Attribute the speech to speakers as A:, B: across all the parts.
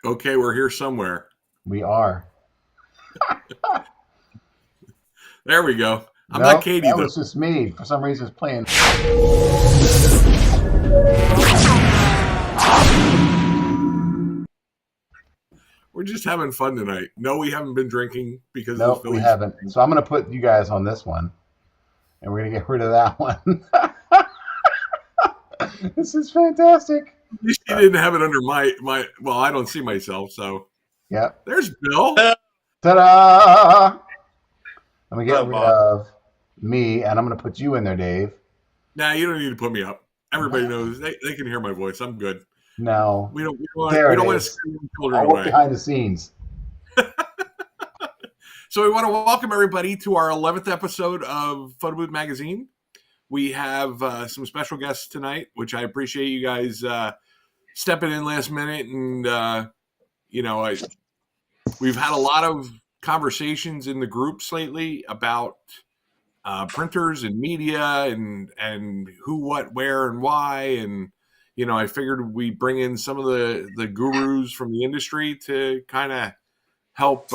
A: Okay, we're here somewhere.
B: We are.
A: There we go. I'm
B: No,
A: not Katie,
B: that
A: though.
B: was just me. For some reason, it's playing.
A: We're just having fun tonight. No, we haven't been drinking because of
B: Nope,
A: the
B: we
A: Phillies.
B: haven't. So I'm going to put you guys on this one, and we're going to get rid of that one. This is fantastic.
A: At least you didn't have it under my. Well, I don't see myself, so.
B: Yep.
A: There's Bill.
B: Ta-da! Let me get rid of me, and I'm going to put you in there, Dave.
A: Nah, you don't need to put me up. Everybody knows they can hear my voice. I'm good.
B: No.
A: We don't
B: There it
A: want to
B: is.
A: scare your children
B: I'll work
A: away.
B: behind the scenes.
A: So we want to welcome everybody to our 11th episode of Photo Booth Magazine. We have some special guests tonight, which I appreciate you guys stepping in last minute. And, we've had a lot of conversations in the groups lately about printers and media and who, what, where, and why. And, I figured we bring in some of the gurus from the industry to kind of help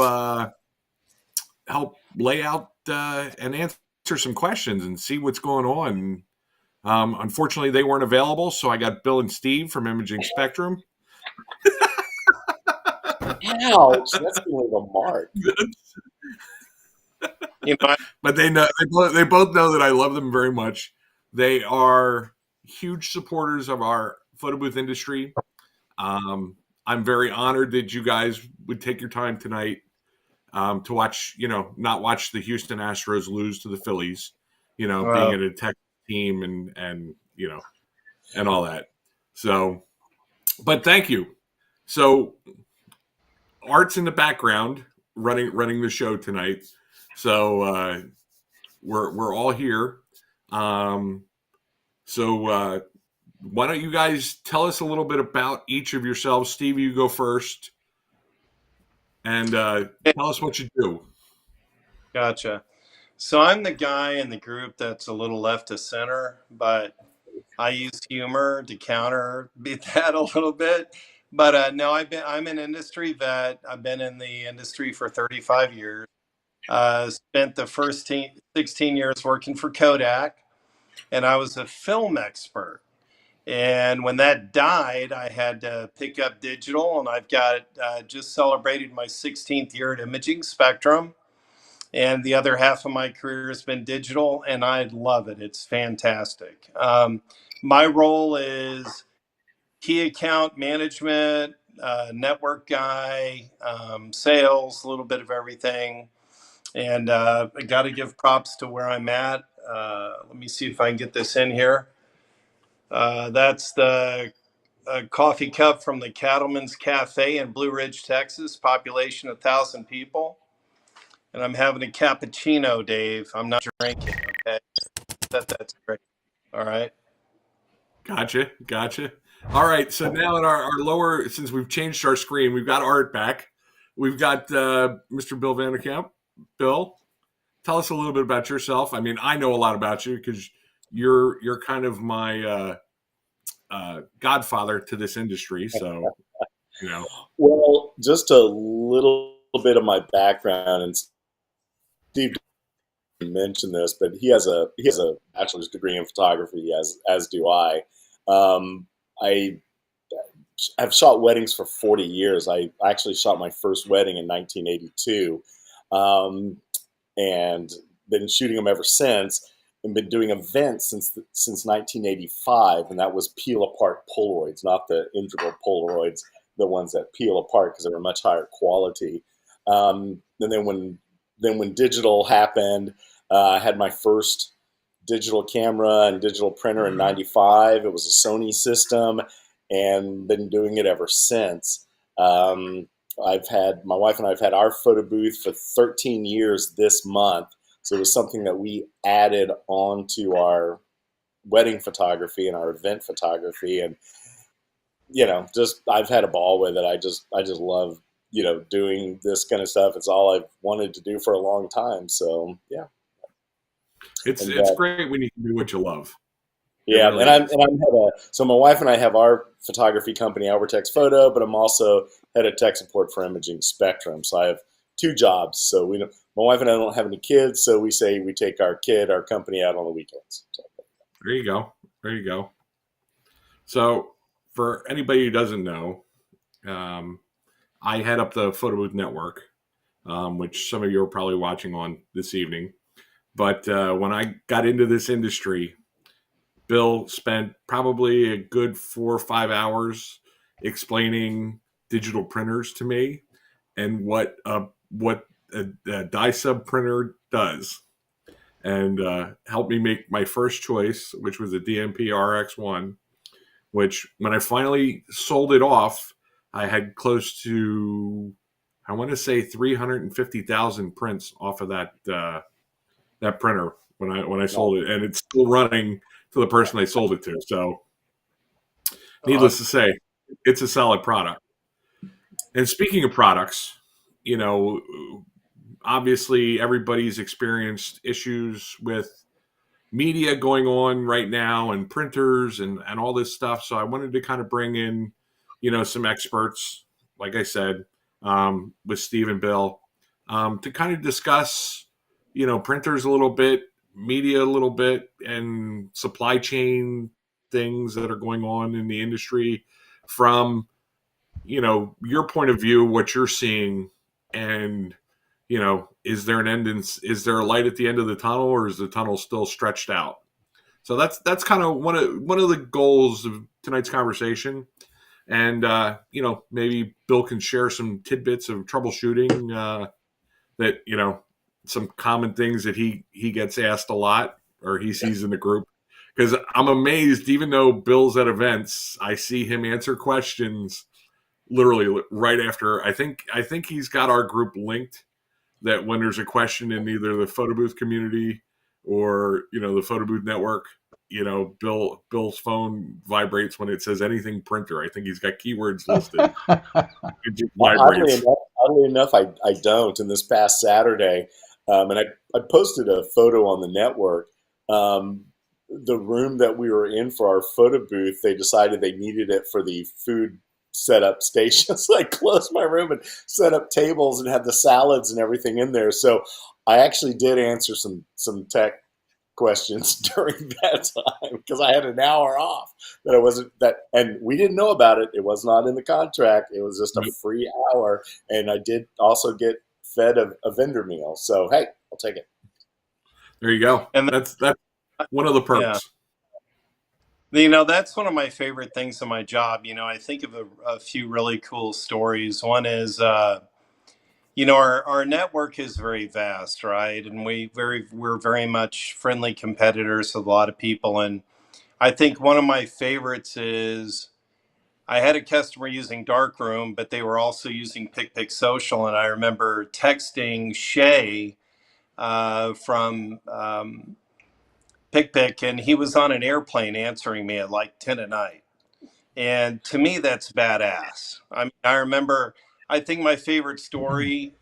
A: lay out and answer some questions and see what's going on. Unfortunately, they weren't available, so I got Bill and Steve from Imaging Spectrum.
C: Ouch! That's going to a mark.
A: But they know they both know that I love them very much. They are huge supporters of our photo booth industry. I'm very honored that you guys would take your time tonight to watch, not watch the Houston Astros lose to the Phillies, being a detective team and all that. So, but thank you. So Art's in the background running the show tonight. So we're all here. So why don't you guys tell us a little bit about each of yourselves? Steve, you go first. And tell us what you do.
D: Gotcha. So I'm the guy in the group that's a little left of center, but I use humor to counter beat that a little bit. But no, I'm an industry vet. I've been in the industry for 35 years. Spent the first 16 years working for Kodak, and I was a film expert. And when that died, I had to pick up digital, and I've got just celebrated my 16th year at Imaging Spectrum. And the other half of my career has been digital, and I love it. It's fantastic. My role is key account management, network guy, sales, a little bit of everything. And I got to give props to where I'm at. Let me see if I can get this in here. That's the coffee cup from the Cattleman's Cafe in Blue Ridge, Texas, population 1,000 people. And I'm having a cappuccino, Dave. I'm not drinking, okay? That's great. All right.
A: Gotcha. All right. So now in our lower, since we've changed our screen, we've got Art back. We've got Mr. Bill Vahrenkamp. Bill, tell us a little bit about yourself. I mean, I know a lot about you because you're kind of my godfather to this industry. So,
C: Well, just a little bit of my background, and Steve mentioned this, but he has a bachelor's degree in photography, as do I. I've shot weddings for 40 years. I actually shot my first wedding in 1982, and been shooting them ever since, and been doing events since 1985, and that was peel apart Polaroids, not the integral Polaroids, the ones that peel apart because they were much higher quality. And then when digital happened, I had my first digital camera and digital printer in 95. It was a Sony system, and been doing it ever since. My wife and I have had our photo booth for 13 years this month. So it was something that we added on to our wedding photography and our event photography. And, I've had a ball with it. I just love, doing this kind of stuff. It's all I've wanted to do for a long time. So, yeah.
A: It's great when you can do what you love.
C: Yeah, really so my wife and I have our photography company, Albertex Photo, but I'm also head of tech support for Imaging Spectrum. So I have two jobs. So my wife and I don't have any kids, so we say we take our company out on the weekends. So.
A: There you go. There you go. So for anybody who doesn't know, I head up the Photo Booth Network, which some of you are probably watching on this evening. But when I got into this industry, Bill spent probably a good 4 or 5 hours explaining digital printers to me and what a die sub printer does, and helped me make my first choice, which was a DNP RX1, which when I finally sold it off, I had close to, I want to say 350,000 prints off of that printer when I sold it, and it's still running to the person I sold it to. So, needless to say, it's a solid product. And speaking of products, obviously everybody's experienced issues with media going on right now and printers and all this stuff. So I wanted to kind of bring in, some experts, like I said, with Steve and Bill, to kind of discuss, printers a little bit, media a little bit, and supply chain things that are going on in the industry from, your point of view, what you're seeing, and, is there is there a light at the end of the tunnel, or is the tunnel still stretched out? So that's kind of one of the goals of tonight's conversation. And, maybe Bill can share some tidbits of troubleshooting that, some common things that he gets asked a lot or he sees in the group. Because I'm amazed, even though Bill's at events, I see him answer questions literally right after. I think he's got our group linked, that when there's a question in either the photo booth community or, the photo booth network, Bill's phone vibrates when it says anything printer. I think he's got keywords listed. It just vibrates.
C: Oddly enough, I don't. And this past Saturday, and I posted a photo on the network. The room that we were in for our photo booth, they decided they needed it for the food setup station. So I closed my room and set up tables and had the salads and everything in there. So I actually did answer some tech questions during that time because I had an hour off that I wasn't and we didn't know about it. It was not in the contract. It was just a free hour, and I did also get fed a vendor meal. So hey, I'll take it.
A: There you go. And that's one of the perks.
D: Yeah. That's one of my favorite things in my job. I think of a few really cool stories. One is our network is very vast, right? And we're very much friendly competitors with a lot of people. And I think one of my favorites is I had a customer using Darkroom, but they were also using PicPic Social. And I remember texting Shay from PicPic, and he was on an airplane answering me at like 10 at night. And to me, that's badass. I think my favorite story,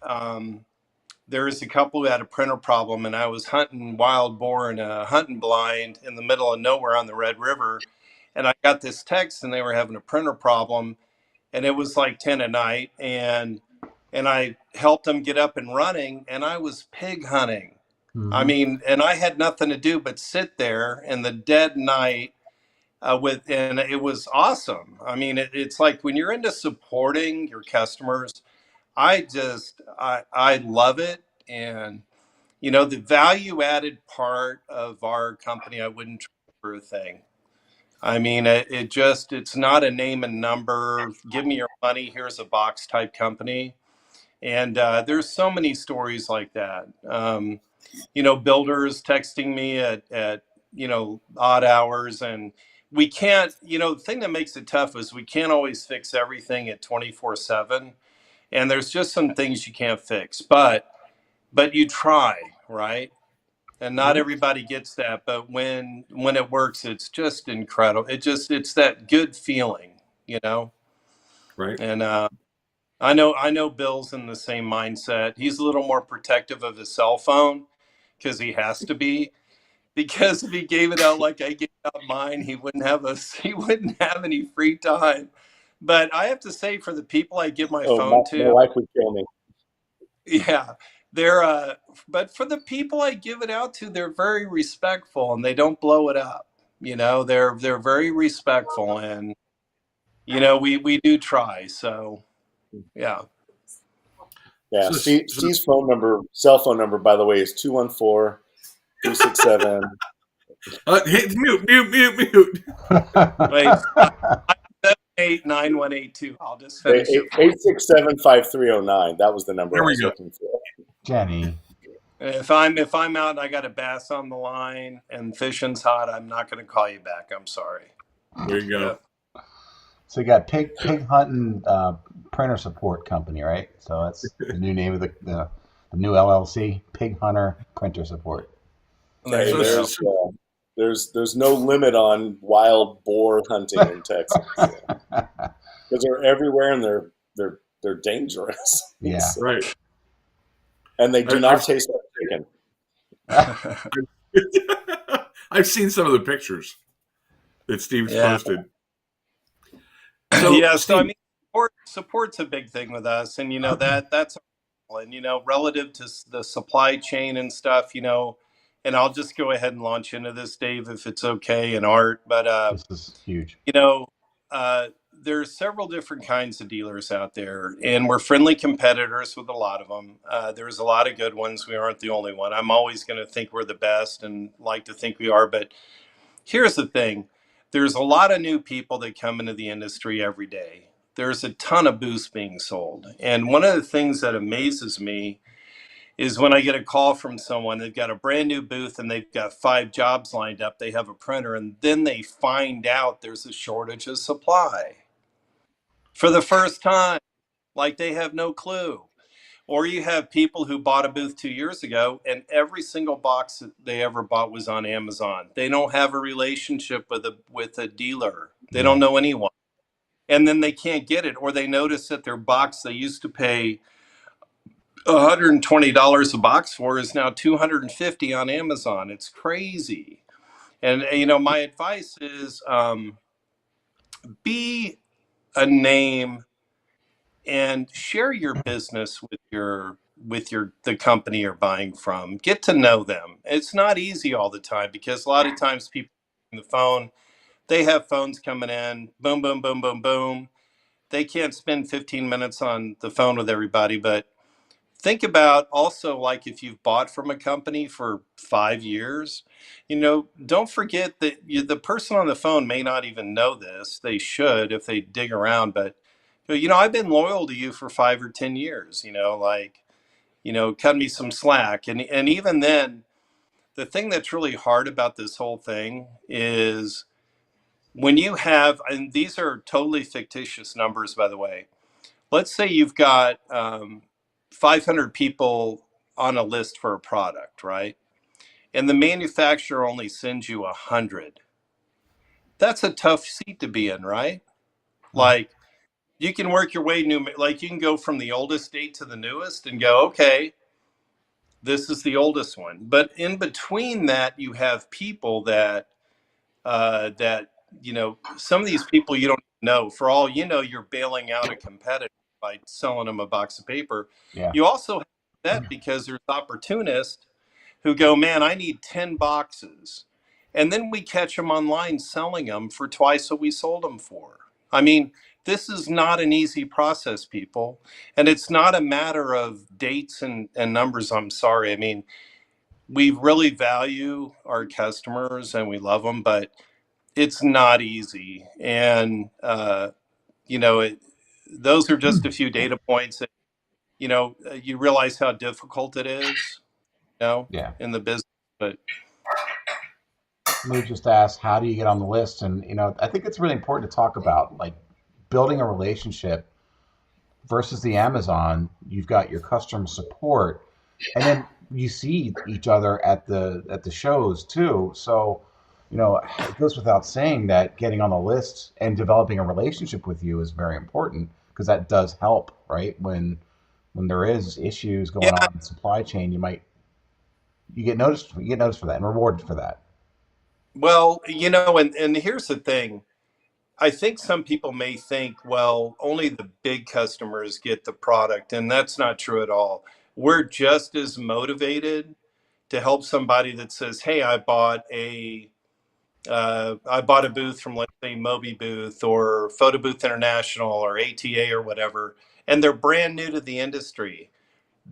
D: there was a couple who had a printer problem, and I was hunting wild boar in a hunting blind in the middle of nowhere on the Red River. And I got this text, and they were having a printer problem, and it was like 10 at night. And I helped them get up and running, and I was pig hunting. Mm-hmm. And I had nothing to do but sit there in the dead night and it was awesome. It's like when you're into supporting your customers, I love it. And, the value added part of our company, I wouldn't trade for a thing. It's not a name and number, give me your money, here's a box type company. And there's so many stories like that. Builders texting me at odd hours, and we can't, the thing that makes it tough is we can't always fix everything at 24/7. And there's just some things you can't fix, but you try, right? And not everybody gets that, but when it works, it's just incredible. It's that good feeling,
A: Right.
D: And I know Bill's in the same mindset. He's a little more protective of his cell phone because he has to be. Because if he gave it out like I gave out mine, he wouldn't have any free time. But I have to say, for the people I give my
C: Oh,
D: phone
C: my
D: to,
C: wife would kill me.
D: yeah, but for the people I give it out to, they're very respectful and they don't blow it up. They're very respectful, and we do try. So yeah.
C: Yeah,
A: So,
C: Steve's cell phone number, by the way, is 214-267.
A: hit mute.
D: Wait, 7789182. I'll just finish it.
C: 867-5309. That was the number
A: There
C: I
A: we
C: was
A: go.
C: looking for.
B: Jenny.
D: If I'm out and I got a bass on the line and fishing's hot, I'm not going to call you back. I'm sorry.
A: There you go.
D: Yeah.
B: So you got Pig Hunting Printer Support Company, right? So that's the new name of the new LLC, Pig Hunter Printer Support.
D: There
C: Hey,
D: you go.
C: there's no limit on wild boar hunting in Texas because they're everywhere and they're dangerous.
B: Yeah.
C: So-
A: Right.
C: and they do not taste like chicken.
A: I've seen some of the pictures that Steve's
D: Yeah.
A: posted. So,
D: Yeah,
A: Steve,
D: so I mean, support's a big thing with us, and that's and relative to the supply chain and stuff, and I'll just go ahead and launch into this, Dave, if it's okay, and Art, but
B: This is huge.
D: there's several different kinds of dealers out there, and we're friendly competitors with a lot of them. There's a lot of good ones. We aren't the only one. I'm always going to think we're the best and like to think we are, but here's the thing. There's a lot of new people that come into the industry every day. There's a ton of booths being sold. And one of the things that amazes me is when I get a call from someone, they've got a brand new booth and they've got 5 jobs lined up. They have a printer, and then they find out there's a shortage of supply for the first time. Like, they have no clue. Or you have people who bought a booth 2 years ago and every single box that they ever bought was on Amazon. They don't have a relationship with a dealer. They don't know anyone. And then they can't get it, or they notice that their box they used to pay $120 a box for is now $250 on Amazon. It's crazy. And my advice is be a name and share your business with the company you're buying from. Get to know them. It's not easy all the time because a lot of times people on the phone, they have phones coming in, boom, boom, boom, boom, boom. They can't spend 15 minutes on the phone with everybody, but think about also, like, if you've bought from a company for 5 years, don't forget that the person on the phone may not even know this. They should if they dig around, but I've been loyal to you for 5 or 10 years, cut me some slack. And even then, the thing that's really hard about this whole thing is when you have, and these are totally fictitious numbers, by the way, let's say you've got 500 people on a list for a product, right? And the manufacturer only sends you 100. That's a tough seat to be in, right? Like, you can work your way like you can go from the oldest date to the newest and go, okay, this is the oldest one. But in between that, you have people that some of these people you don't know. For all you know, you're bailing out a competitor by selling them a box of paper.
B: Yeah.
D: You also have that because there's opportunists who go, man, I need 10 boxes. And then we catch them online selling them for twice what we sold them for. I mean, this is not an easy process, people. And it's not a matter of dates and numbers. I'm sorry. I mean, we really value our customers and we love them, but it's not easy. And, those are just a few data points that, you realize how difficult it is,
B: Yeah.
D: in the business. But
B: Lou just asked, how do you get on the list? And, I think it's really important to talk about, like, building a relationship versus the Amazon. You've got your customer support, and then you see each other at the shows too. So, it goes without saying that getting on the list and developing a relationship with you is very important, because that does help, right? When there is issues going
D: yeah,
B: on in supply chain, you get noticed for that and rewarded for that.
D: well, and here's the thing. I think some people may think, well, only the big customers get the product, and that's not true at all. We're just as motivated to help somebody that says, "Hey, I bought a booth from, let's say, Moby Booth or Photo Booth International or ATA or whatever, and they're brand new to the industry."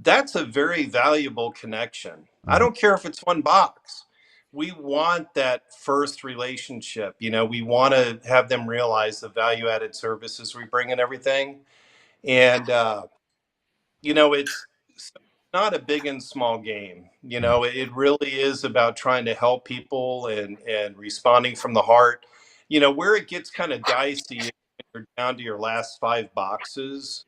D: That's a very valuable connection. I
B: Mhm.
D: don't care if it's one box. We want that first relationship. We want to have them realize the value added services we bring and everything. And, it's not a big and small game. It really is about trying to help people and responding from the heart. Where it gets kind of dicey is when you're down to your last 5 boxes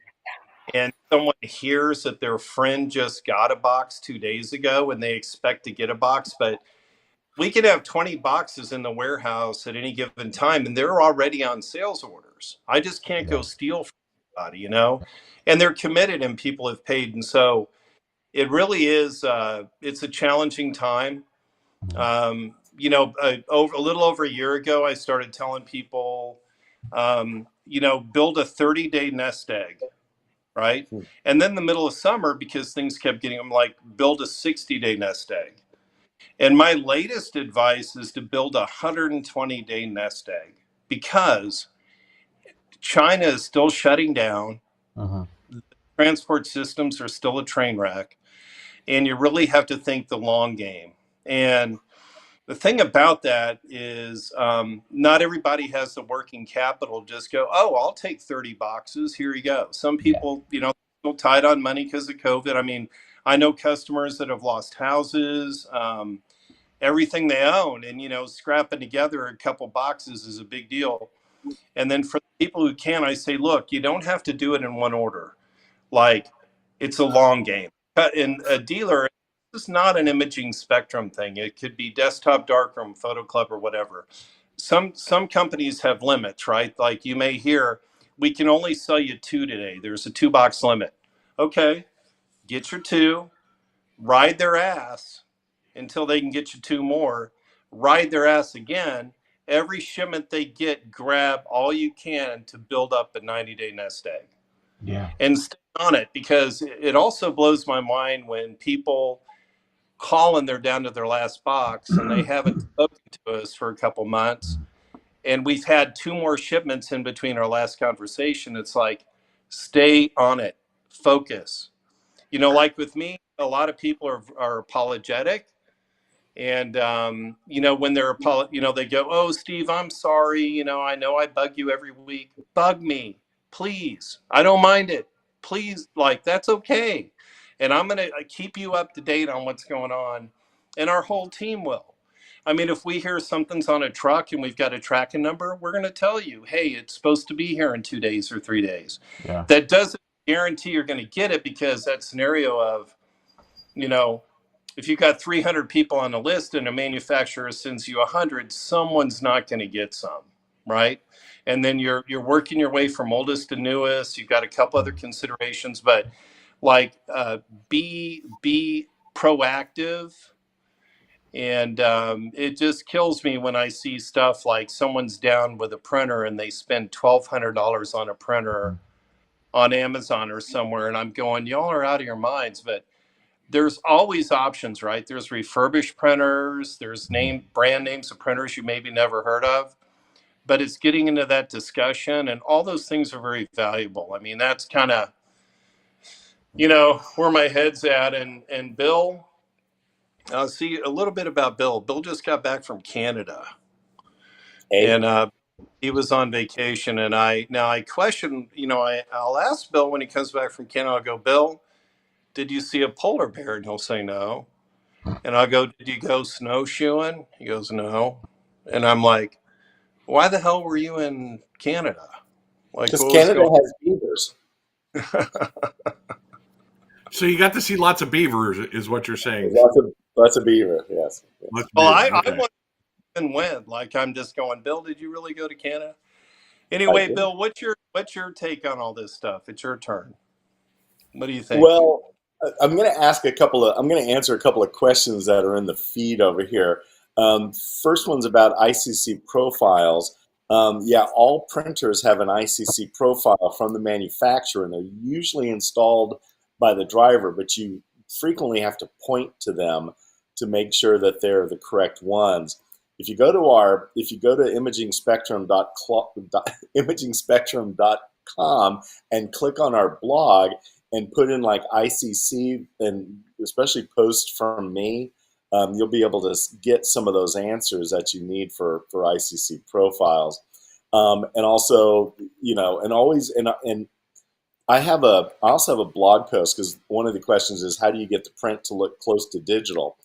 D: and someone hears that their friend just got a box 2 days ago and they expect to get a box, but we could have 20 boxes in the warehouse at any given time and they're already on sales orders. I just can't
B: Yeah.
D: go steal from anybody. And they're committed and people have paid. And so it really is, it's a challenging time.
B: Mhm.
D: Over a little over a year ago, I started telling people, build a 30-day nest egg, right?
C: Hmm.
D: And then the middle of summer, because things kept getting, I'm like, build a 60-day nest egg. And my latest advice is to build a 120-day nest egg because China is still shutting down.
B: Mhm.
D: Transport systems are still a train wreck. And you really have to think the long game. And the thing about that is not everybody has the working capital to just go, oh, I'll take 30 boxes. Here you go. Some
B: Yeah.
D: people, still tied on money because of COVID. I mean, I know customers that have lost houses, everything they own, and, scrapping together a couple boxes is a big deal. And then for the people who can, I say, look, you don't have to do it in one order. Like, it's a long game. In a dealer, this is not an imaging spectrum thing. It could be desktop, darkroom, photo club, or whatever. Some companies have limits, right? Like you may hear, we can only sell you 2 today. There's a 2-box limit. Okay, get your 2, ride their ass until they can get you 2 more, ride their ass again. Every shipment they get, grab all you can to build up a 90-day nest egg
B: Yeah.
D: and stay on it, because it also blows my mind when people call and they're down to their last box and they haven't spoken to us for a couple months and we've had 2 more shipments in between our last conversation. It's like, stay on it, focus. Like with me, a lot of people are apologetic. And, when they're, they go, oh, Steve, I'm sorry. I know I bug you every week. Bug me, please. I don't mind it. Please, like, that's okay. And I'm going to keep you up to date on what's going on. And our whole team will. I mean, if we hear something's on a truck and we've got a tracking number, we're going to tell you, hey, it's supposed to be here in 2 days or 3 days.
B: Yeah.
D: That doesn't guarantee you're going to get it, because that scenario of, if you've got 300 people on the list and a manufacturer sends you 100, someone's not going to get some, right? And then you're working your way from oldest to newest. You've got a couple other considerations, but like be proactive. And it just kills me when I see stuff like someone's down with a printer and they spend $1,200 on a printer on Amazon or somewhere, and I'm going, y'all are out of your minds. But there's always options, right? There's refurbished printers, there's brand names of printers you maybe never heard of, but it's getting into that discussion, and all those things are very valuable. I mean, that's kind of, where my head's at. And Bill, I'll see a little bit about Bill. Bill just got back from Canada,
C: Hey,
D: and he was on vacation, and I question, I'll ask Bill when he comes back from Canada. I'll go, Bill, did you see a polar bear? And he'll say no. And I'll go, did you go snowshoeing? He goes, no. And I'm like, why the hell were you in Canada? Like,
C: because
D: what was
C: Canada
D: going
C: has beavers.
A: So you got to see lots of beavers, is what you're saying.
C: Lots of beaver. Yes.
A: Lots of
D: Well,
A: beavers,
D: I
A: okay.
D: want to win. Like, I'm just going, Bill, did you really go to Canada? Anyway,
C: did.
D: Bill, what's your take on all this stuff? It's your turn. What do you think?
C: Well, I'm going to answer a couple of questions that are in the feed over here. First one's about ICC Profiles. Yeah, all printers have an ICC profile from the manufacturer, and they're usually installed by the driver, but you frequently have to point to them to make sure that they're the correct ones. If you go to imagingspectrum.com and click on our blog and put in like ICC and especially post from me, you'll be able to get some of those answers that you need for ICC profiles. And also, and always, and I also have a blog post, because one of the questions is, how do you get the print to look close to digital?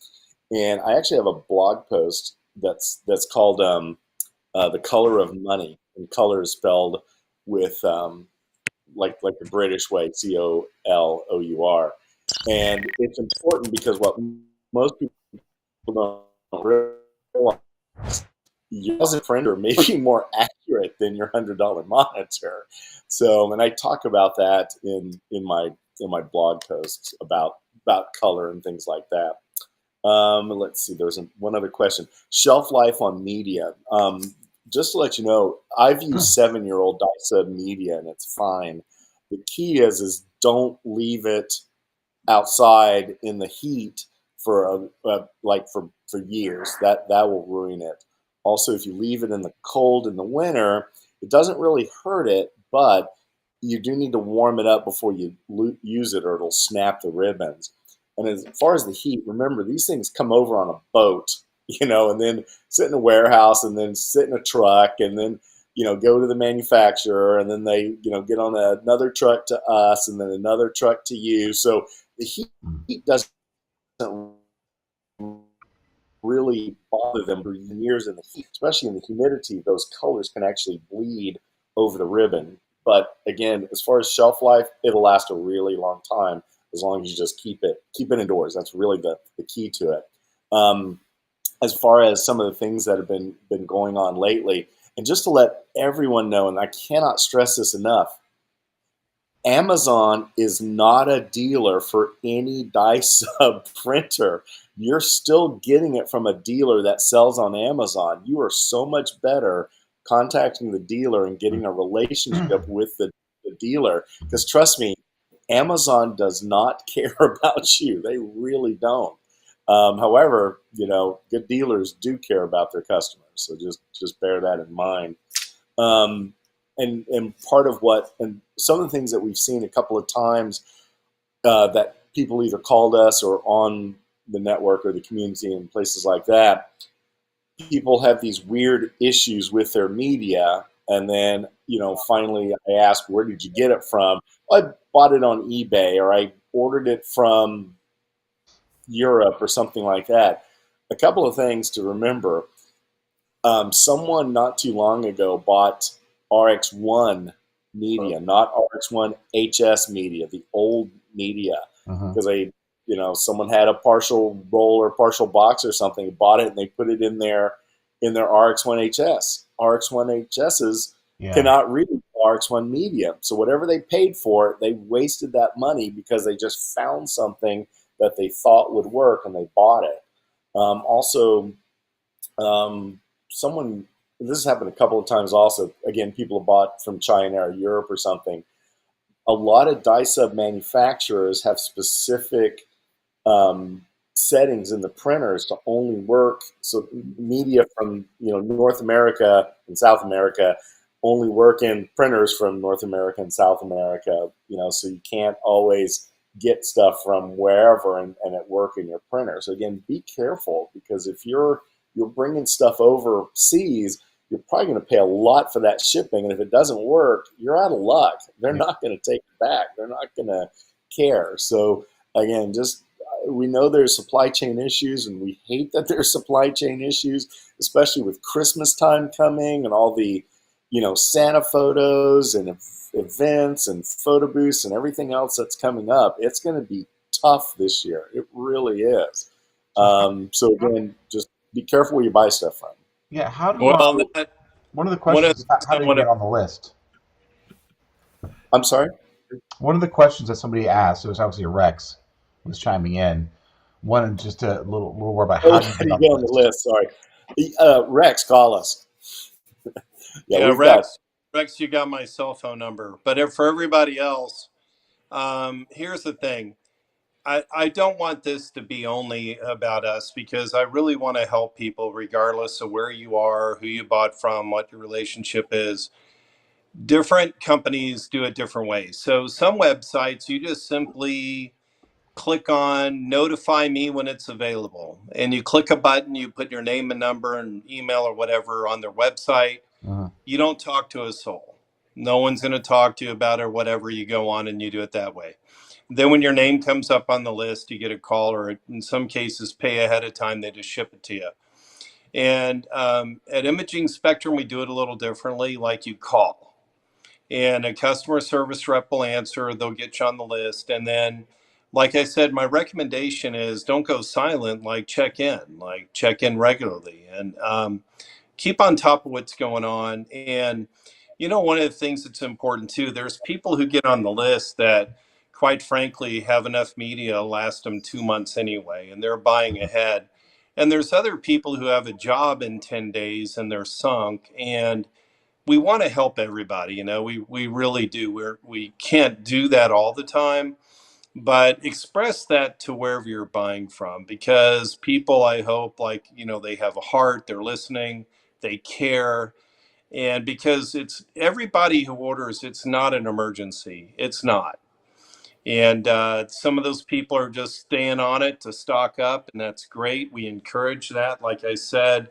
C: And I actually have a blog post that's called The Color of Money, and color is spelled with like the British way, COLOUR. And it's important because what most people don't realize, your printer may be more accurate than your $100 monitor. So, and I talk about that in my blog posts about color and things like that. Let's see, there's one other question. Shelf life on media. Just to let you know, I've used 7-year-old DISA media and it's fine. The key is don't leave it outside in the heat for years. That will ruin it. Also, if you leave it in the cold in the winter, it doesn't really hurt it, but you do need to warm it up before you use it, or it'll snap the ribbons. And as far as the heat, remember, these things come over on a boat, and then sit in a warehouse, and then sit in a truck, and then go to the manufacturer, and then they get on another truck to us, and then another truck to you. So the heat doesn't really bother them for years in the heat, especially in the humidity. Those colors can actually bleed over the ribbon. But again, as far as shelf life, it'll last a really long time as long as you just keep it indoors. That's really the key to it. As far as some of the things that have been going on lately, and just to let everyone know, and I cannot stress this enough, Amazon is not a dealer for any DISA printer. You're still getting it from a dealer that sells on Amazon. You are so much better contacting the dealer and getting a relationship with the dealer. Because trust me, Amazon does not care about you. They really don't. However, good dealers do care about their customers. So just bear that in mind. And part of and some of the things that we've seen a couple of times that people either called us or on the network or the community and places like that, people have these weird issues with their media. And then, finally I asked, where did you get it from? Well, I bought it on eBay, or I ordered it from Europe or something like that. A couple of things to remember. Someone not too long ago bought RX1 media, not RX1 HS media, the old media, because someone had a partial roll or partial box or something, bought it, and they put it in their RX1 HS. RX1 HSs cannot read RX1 media. So whatever they paid for it, they wasted that money because they just found something that they thought would work and they bought it. Someone, this has happened a couple of times also, again, people have bought from China or Europe or something. A lot of DISA manufacturers have specific settings in the printers to only work. So media from North America and South America only work in printers from North America and South America. So you can't always get stuff from wherever and it work in your printer. So again, be careful, because if you're bringing stuff overseas, you're probably going to pay a lot for that shipping. And if it doesn't work, you're out of luck. They're not going to take it back. They're not going to care. So again, we know there's supply chain issues, and we hate that there's supply chain issues, especially with Christmas time coming and all the, Santa photos and events and photo booths and everything else that's coming up. It's going to be tough this year. It really is. So again, just be careful where you buy stuff from.
B: Yeah, one of the
D: One
B: questions is how do you get on the list?
C: I'm sorry?
B: One of the questions that somebody asked, it was obviously Rex was chiming in, wanted just a little more about how do you get on the list.
C: Sorry. Rex, call us. Yeah, we've got.
D: Rex, you got my cell phone number. But for everybody else, here's the thing. I don't want this to be only about us, because I really want to help people regardless of where you are, who you bought from, what your relationship is. Different companies do it different ways. So some websites, you just simply click on notify me when it's available. And you click a button, you put your name and number and email or whatever on their website.
B: Uh-huh.
D: You don't talk to a soul. No one's going to talk to you about it or whatever. You go on and you do it that way. Then when your name comes up on the list, you get a call, or in some cases pay ahead of time. They just ship it to you. And at Imaging Spectrum, we do it a little differently. Like, you call and a customer service rep will answer. They'll get you on the list. And then, like I said, my recommendation is don't go silent. Like, check in regularly, and keep on top of what's going on. And one of the things that's important too, there's people who get on the list that, quite frankly, have enough media last them 2 months anyway, and they're buying ahead. And there's other people who have a job in 10 days and they're sunk. And we want to help everybody. We really do. We can't do that all the time, but express that to wherever you're buying from, because people, I hope, like, they have a heart, they're listening, they care. And because it's everybody who orders, it's not an emergency. It's not. And some of those people are just staying on it to stock up, and that's great. We encourage that. Like I said,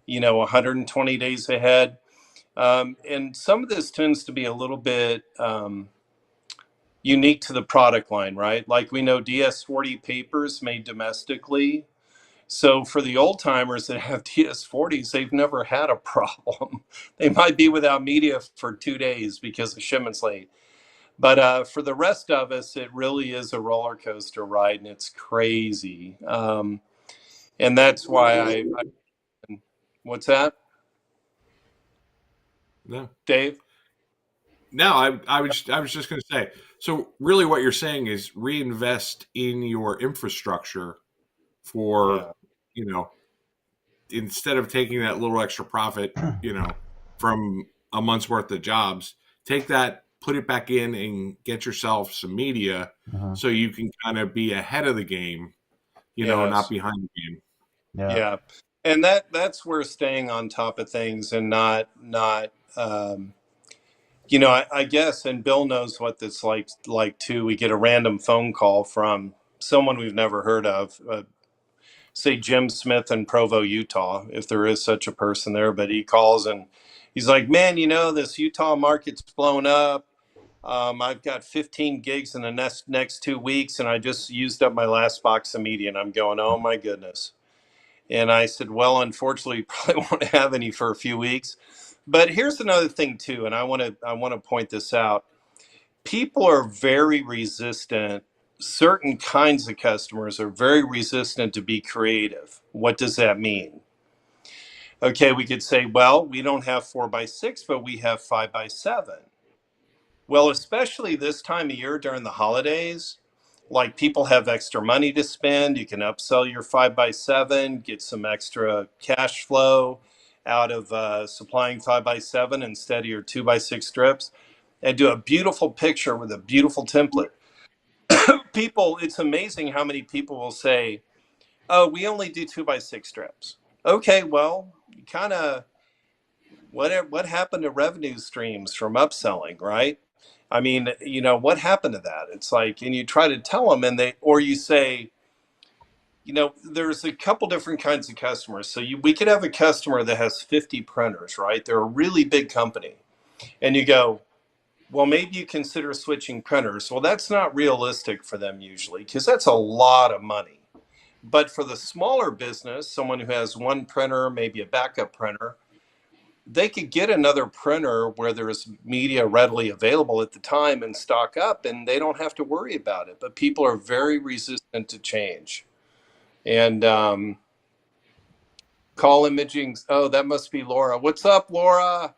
D: 120 days ahead. And some of this tends to be a little bit unique to the product line, right? Like, we know DS40 papers made domestically. So for the old timers that have DS40s, they've never had a problem. They might be without media for 2 days because the shipment's late. But for the rest of us, it really is a roller coaster ride, and it's crazy. And that's why what's that?
A: No.
D: Dave?
A: No, I was just going to say. So really, what you're saying is reinvest in your infrastructure for,
D: Yeah.
A: Instead of taking that little extra profit, from a month's worth of jobs, take that, put it back in, and get yourself some media,
B: Uh-huh.
A: so you can kind of be ahead of the game, and not
D: Yes.
A: behind the game.
B: Yeah.
D: Yeah. And that's where staying on top of things and not I guess, and Bill knows what this like too. We get a random phone call from someone we've never heard of, say Jim Smith in Provo, Utah, if there is such a person there. But he calls and he's like, "Man, this Utah market's blown up. I've got 15 gigs in the next 2 weeks, and I just used up my last box of media." And I'm going, "Oh my goodness." And I said, "Well, unfortunately, you probably won't have any for a few weeks." But here's another thing too, and I want to point this out. People are very resistant. Certain kinds of customers are very resistant to be creative. What does that mean? Okay, we could say, well, we don't have 4x6, but we have 5x7. Well, especially this time of year during the holidays, like, people have extra money to spend. You can upsell your 5x7, get some extra cash flow out of supplying 5x7 instead of your 2x6 strips, and do a beautiful picture with a beautiful template. People, it's amazing how many people will say, "Oh, we only do 2x6 strips." Okay, well, kind of what happened to revenue streams from upselling, right? I mean, what happened to that? It's like, and you try to tell them, or you say, there's a couple different kinds of customers. So we could have a customer that has 50 printers, right? They're a really big company. And you go, well, maybe you consider switching printers. Well, that's not realistic for them usually, because that's a lot of money. But for the smaller business, someone who has one printer, maybe a backup printer, they could get another printer where there's media readily available at the time and stock up, and they don't have to worry about it. But people are very resistant to change. And call imaging. Oh, that must be Laura. What's up, Laura?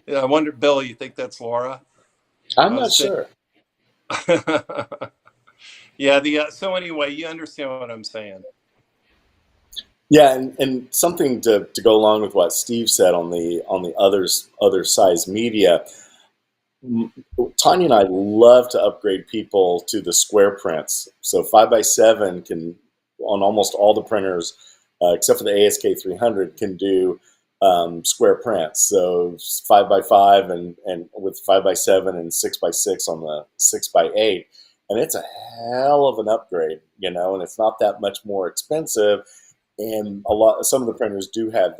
D: Yeah, I wonder, Bill, you think that's Laura?
C: I'm not sure.
D: Yeah. So anyway, you understand what I'm saying.
C: Yeah, and something to go along with what Steve said on the other size media. Tanya and I love to upgrade people to the square prints. So 5x7 can, on almost all the printers, except for the ASK 300, can do square prints. So 5x5 and with 5x7 and 6x6 on the 6x8. And it's a hell of an upgrade, and it's not that much more expensive. And some of the printers do have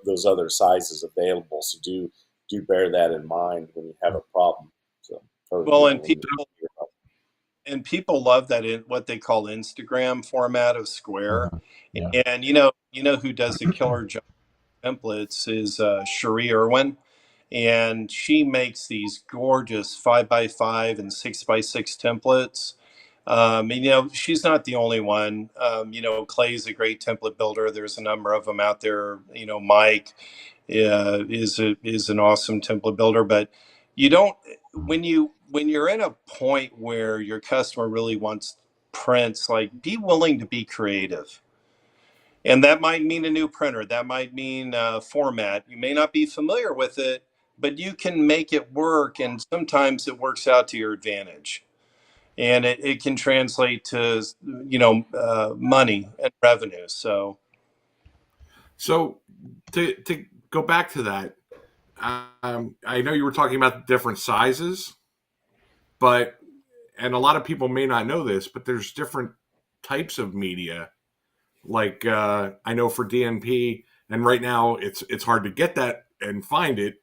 C: those other sizes available. So do bear that in mind when you have a problem. So,
D: Well, and people love that in what they call Instagram format of square.
B: Yeah.
D: And you know who does a killer job with templates is Cherie Irwin, and she makes these gorgeous 5x5 and 6x6 templates. And she's not the only one. Clay's a great template builder. There's a number of them out there. Mike is an awesome template builder, but you don't when you're in a point where your customer really wants prints, like, be willing to be creative. And that might mean a new printer. That might mean format. You may not be familiar with it, but you can make it work. And sometimes it works out to your advantage. And it can translate to, money and revenue. So
A: to go back to that, I know you were talking about the different sizes, and a lot of people may not know this, but there's different types of media. Like I know for DNP, and right now it's hard to get that and find it,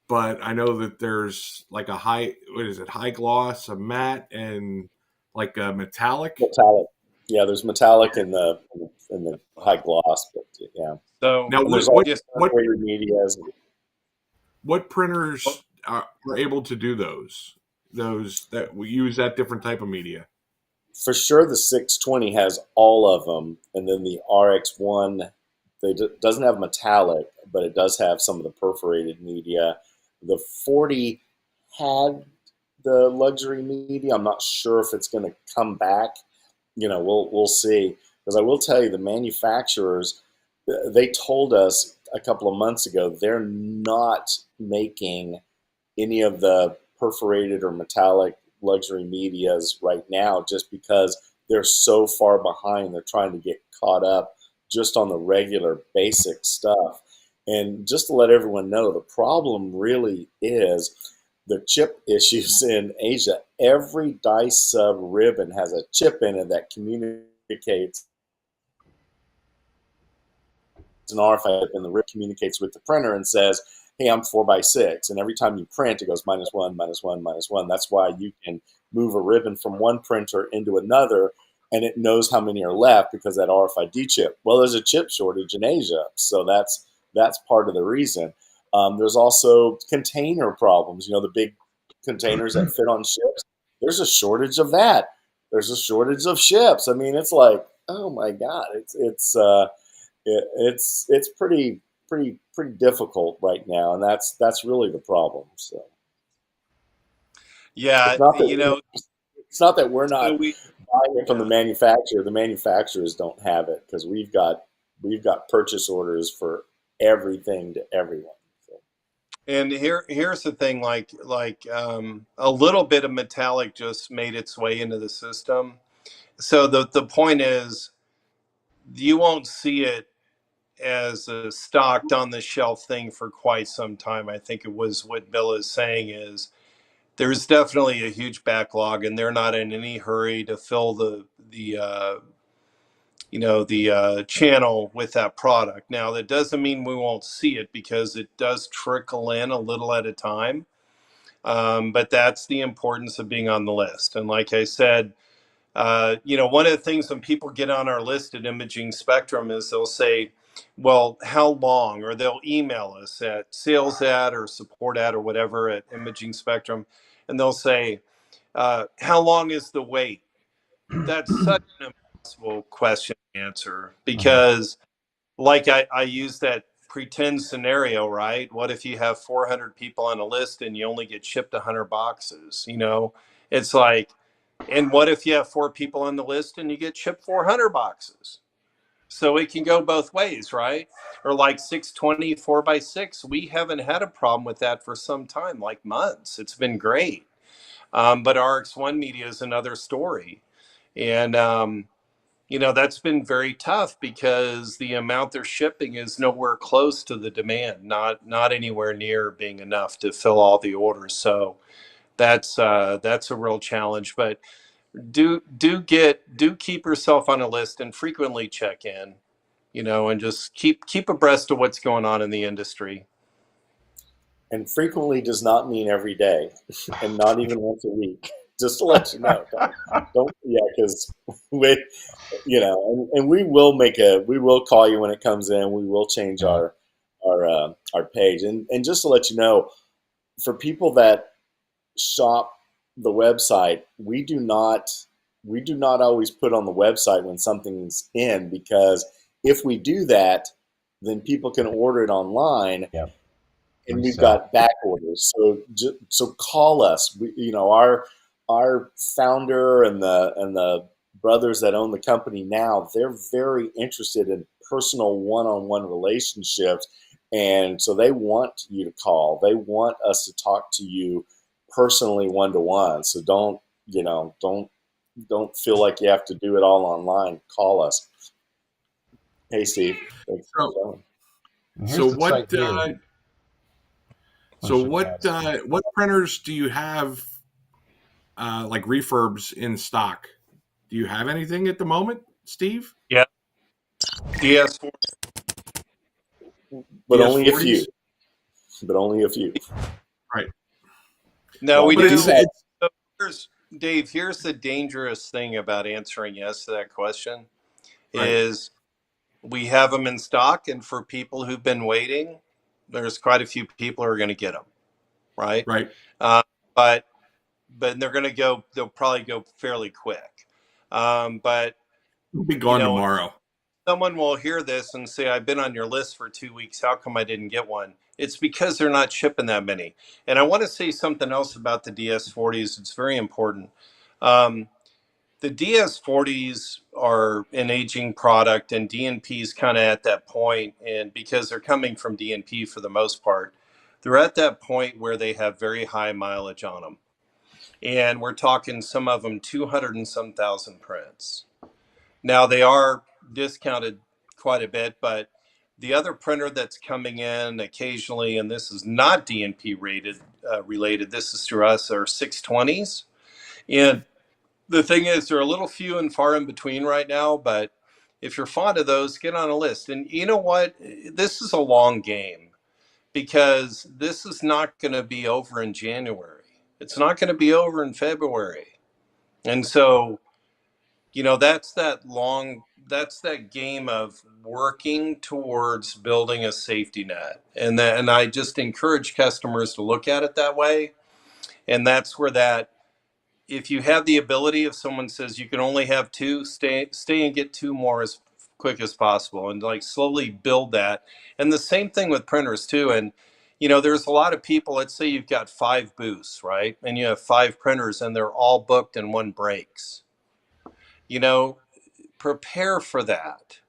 A: but I know that there's like high gloss, a matte, and like a metallic.
C: Metallic. Yeah, there's metallic in the high gloss, but yeah.
D: So
A: Now,
C: And there's also
A: what
C: separated medias.
A: what printers are able to do those? Those that we use that different type of media.
C: For sure, the 620 has all of them, and then the RX1 doesn't have metallic, but it does have some of the perforated media. The 40 had the luxury media. I'm not sure if it's going to come back. We'll see. Because I will tell you, the manufacturers, they told us a couple of months ago they're not making any of the perforated or metallic luxury medias right now, just because they're so far behind. They're trying to get caught up just on the regular basic stuff. And just to let everyone know, the problem really is the chip issues in Asia. Every dice sub ribbon has a chip in it that communicates an RFID, and the rib communicates with the printer and says, hey, I'm 4x6. And every time you print, it goes -1, -1, -1. That's why you can move a ribbon from one printer into another, and it knows how many are left because that RFID chip. Well, there's a chip shortage in Asia, so that's part of the reason. There's also container problems. The big containers that fit on ships. There's a shortage of that. There's a shortage of ships. I mean, it's like, oh my God, it's pretty difficult right now, and that's really the problem. So
D: yeah,
C: it's not that we're
D: so
C: not buying it from the manufacturer. The manufacturers don't have it because we've got purchase orders for everything to everyone. So.
D: And here's the thing, like a little bit of metallic just made its way into the system. So the point is, you won't see it as a stocked on the shelf thing for quite some time. I think it was what Bill is saying is there's definitely a huge backlog, and they're not in any hurry to fill the channel with that product. Now, that doesn't mean we won't see it, because it does trickle in a little at a time. But that's the importance of being on the list. And like I said, one of the things when people get on our list at Imaging Spectrum is they'll say, well, how long? Or they'll email us at sales at or support at or whatever at Imaging Spectrum. And they'll say, how long is the wait? That's such an impossible question to answer, because like I use that pretend scenario, right? What if you have 400 people on a list and you only get shipped 100 boxes? It's like, and what if you have 4 people on the list and you get shipped 400 boxes? So it can go both ways, right? Or like 620 4x6, we haven't had a problem with that for some time, like months. It's been great. But RX1 media is another story. And, that's been very tough because the amount they're shipping is nowhere close to the demand, not anywhere near being enough to fill all the orders. So that's a real challenge. But do keep yourself on a list and frequently check in, and just keep abreast of what's going on in the industry.
C: And frequently does not mean every day, and not even once a week. Just to let you know, don't yeah, because we, and we will call you when it comes in. We will change
B: Yeah.
C: our page, and just to let you know, for people that shop the website, we do not always put on the website when something's in, because if we do that, then people can order it online,
B: Yeah.
C: and we've
B: Resell.
C: got back orders. So call us. Our founder and the brothers that own the company now, they're very interested in personal one-on-one relationships, and so they want you to call. They want us to talk to you personally, one-to-one. So don't feel like you have to do it all online. Call us. Hey, Steve. Thanks for
A: So,
C: showing.
B: And
A: so
B: here's the
A: what?
B: site here.
A: So what printers do you have? Like refurbs in stock? Do you have anything at the moment, Steve?
D: Yeah. DS4.
C: But only a
A: DS40s?
C: few. But only a few.
A: Right.
D: No,
C: Well,
D: we
A: But
C: we
D: do.
C: do have.
D: So Dave, here's the dangerous thing about answering yes to that question
A: right.
D: is we have them in stock, and for people who've been waiting, there's quite a few people who are going to get them, right?
A: Right.
D: Uh, but they'll probably go fairly quick. But
A: We'll be gone tomorrow.
D: someone will hear this and say, I've been on your list for 2 weeks. How come I didn't get one? It's because they're not shipping that many. And I want to say something else about the DS40s. It's very important. Um, the DS40s are an aging product, and DNP is kind of at that point. And because they're coming from DNP for the most part, they're at that point where they have very high mileage on them. And we're talking some of them 200 and some thousand prints. Now they are discounted quite a bit, but the other printer that's coming in occasionally, and this is not DNP related, this is through us, are 620s. And the thing is, they're a little few and far in between right now, but if you're fond of those, get on a list. And you know what? This is a long game because this is not going to be over in January. It's not going to be over in February. And so that's that game of working towards building a safety net, and I just encourage customers to look at it that way. And that's where that, if you have the ability, if someone says you can only have two, stay and get two more as quick as possible, and like slowly build that. And the same thing with printers too. And there's a lot of people, let's say you've got 5 booths, right, and you have 5 printers and they're all booked and one breaks. you know Prepare for that.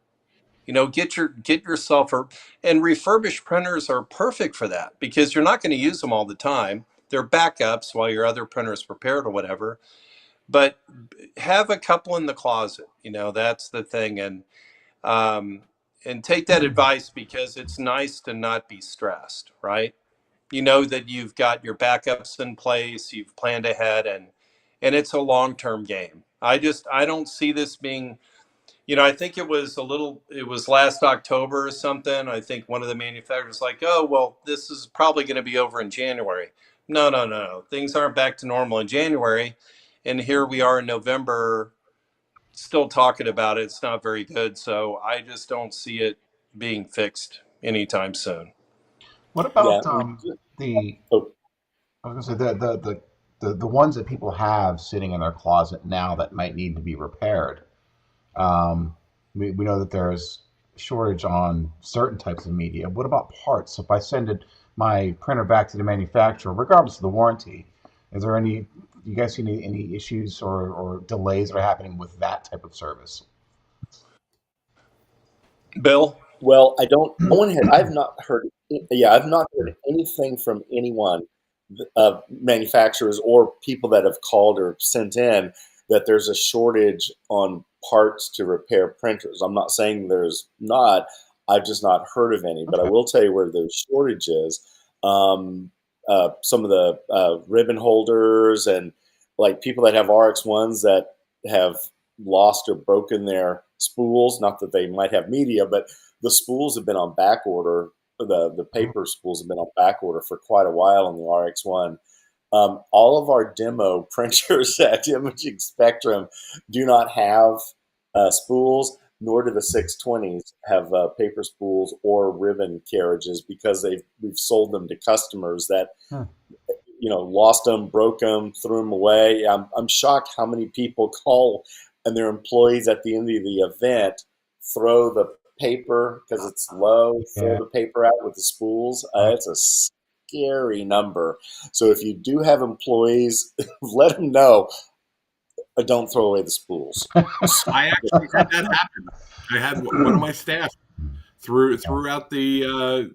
D: Get yourself and refurbished printers are perfect for that because you're not going to use them all the time. They're backups while your other printer is prepared or whatever. But have a couple in the closet. That's the thing. And take that advice because it's nice to not be stressed, right? You know that you've got your backups in place, you've planned ahead, and it's a long-term game. I don't see this being, I think it was last October or something. I think one of the manufacturers like, oh, well, this is probably going to be over in January. No, no, no, no. Things aren't back to normal in January. And here we are in November, still talking about it. It's not very good. So I just don't see it being fixed anytime soon.
B: What
C: Yeah.
B: about the?
C: Oh,
B: I was gonna say the ones that people have sitting in their closet now that might need to be repaired. We know that there's shortage on certain types of media. What about parts? If I my printer back to the manufacturer, regardless of the warranty, is there any? You guys see any issues or delays that are happening with that type of service?
D: Bill?
C: Well, I don't. No one had. I've not heard. Yeah, I've not heard anything from anyone, manufacturers or people that have called or sent in, that there's a shortage on parts to repair printers. I'm not saying there's not. I've just not heard of any. But I
B: Okay.
C: will tell you where there's shortages. Some of the ribbon holders and like people that have RX1s that have lost or broken their spools. Not that they might have media, but the spools have been on back order. The paper spools have been on back order for quite a while on the RX1. All of our demo printers at Imaging Spectrum do not have spools, nor do the 620s have paper spools or ribbon carriages, because we've sold them to customers that
B: Hmm.
C: lost them, broke them, threw them away. I'm shocked how many people call and their employees at the end of the event throw the paper because it's low, throw
B: Yeah.
C: the paper out with the spools. It's a scary number. So if you do have employees, let them know, don't throw away the spools.
A: I actually had that happen. I had one of my staff threw out the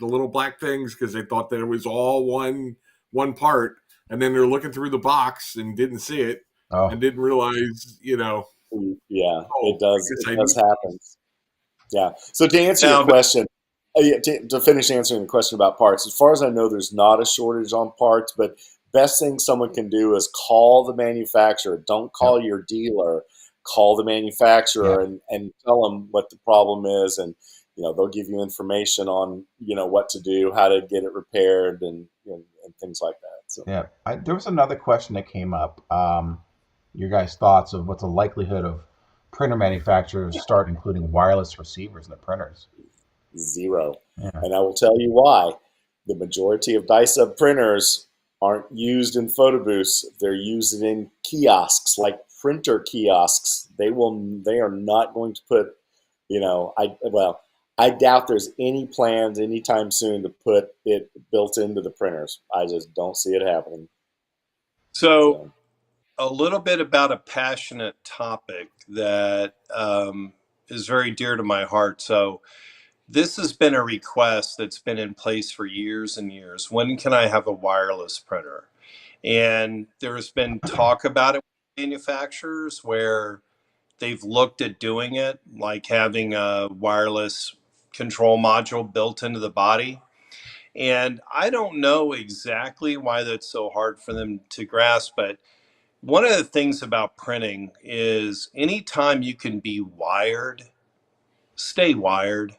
A: little black things because they thought that it was all one part, and then they're looking through the box and didn't see it and
B: Oh,
A: didn't realize,
C: Yeah,
A: oh,
C: it
A: I
C: does.
A: guess
C: It
A: I
C: does
A: need.
C: happen. Yeah. So to answer your
D: Now,
C: question, yeah, to finish answering the question about parts, as far as I know, there's not a shortage on parts, but best thing someone can do is call the manufacturer. Don't
B: yep.
C: call your dealer. Call the manufacturer
B: Yeah.
C: and tell them what the problem is, and they'll give you information on what to do, how to get it repaired, and things like that. So
B: Yeah. There was another question that came up. Your guys' thoughts of what's the likelihood of printer manufacturers start including wireless receivers in the printers?
C: 0,
B: Yeah.
C: and I will tell you why. The majority of die-sub printers aren't used in photo booths. They're used in kiosks, like printer kiosks. They are not going to put, I doubt there's any plans anytime soon to put it built into the printers. I just don't see it happening.
D: so
C: So
D: a little bit about a passionate topic that is very dear to my heart. So this has been a request that's been in place for years and years. When can I have a wireless printer? And there's been talk about it with manufacturers where they've looked at doing it, like having a wireless control module built into the body. And I don't know exactly why that's so hard for them to grasp, but one of the things about printing is anytime you can be wired, stay wired.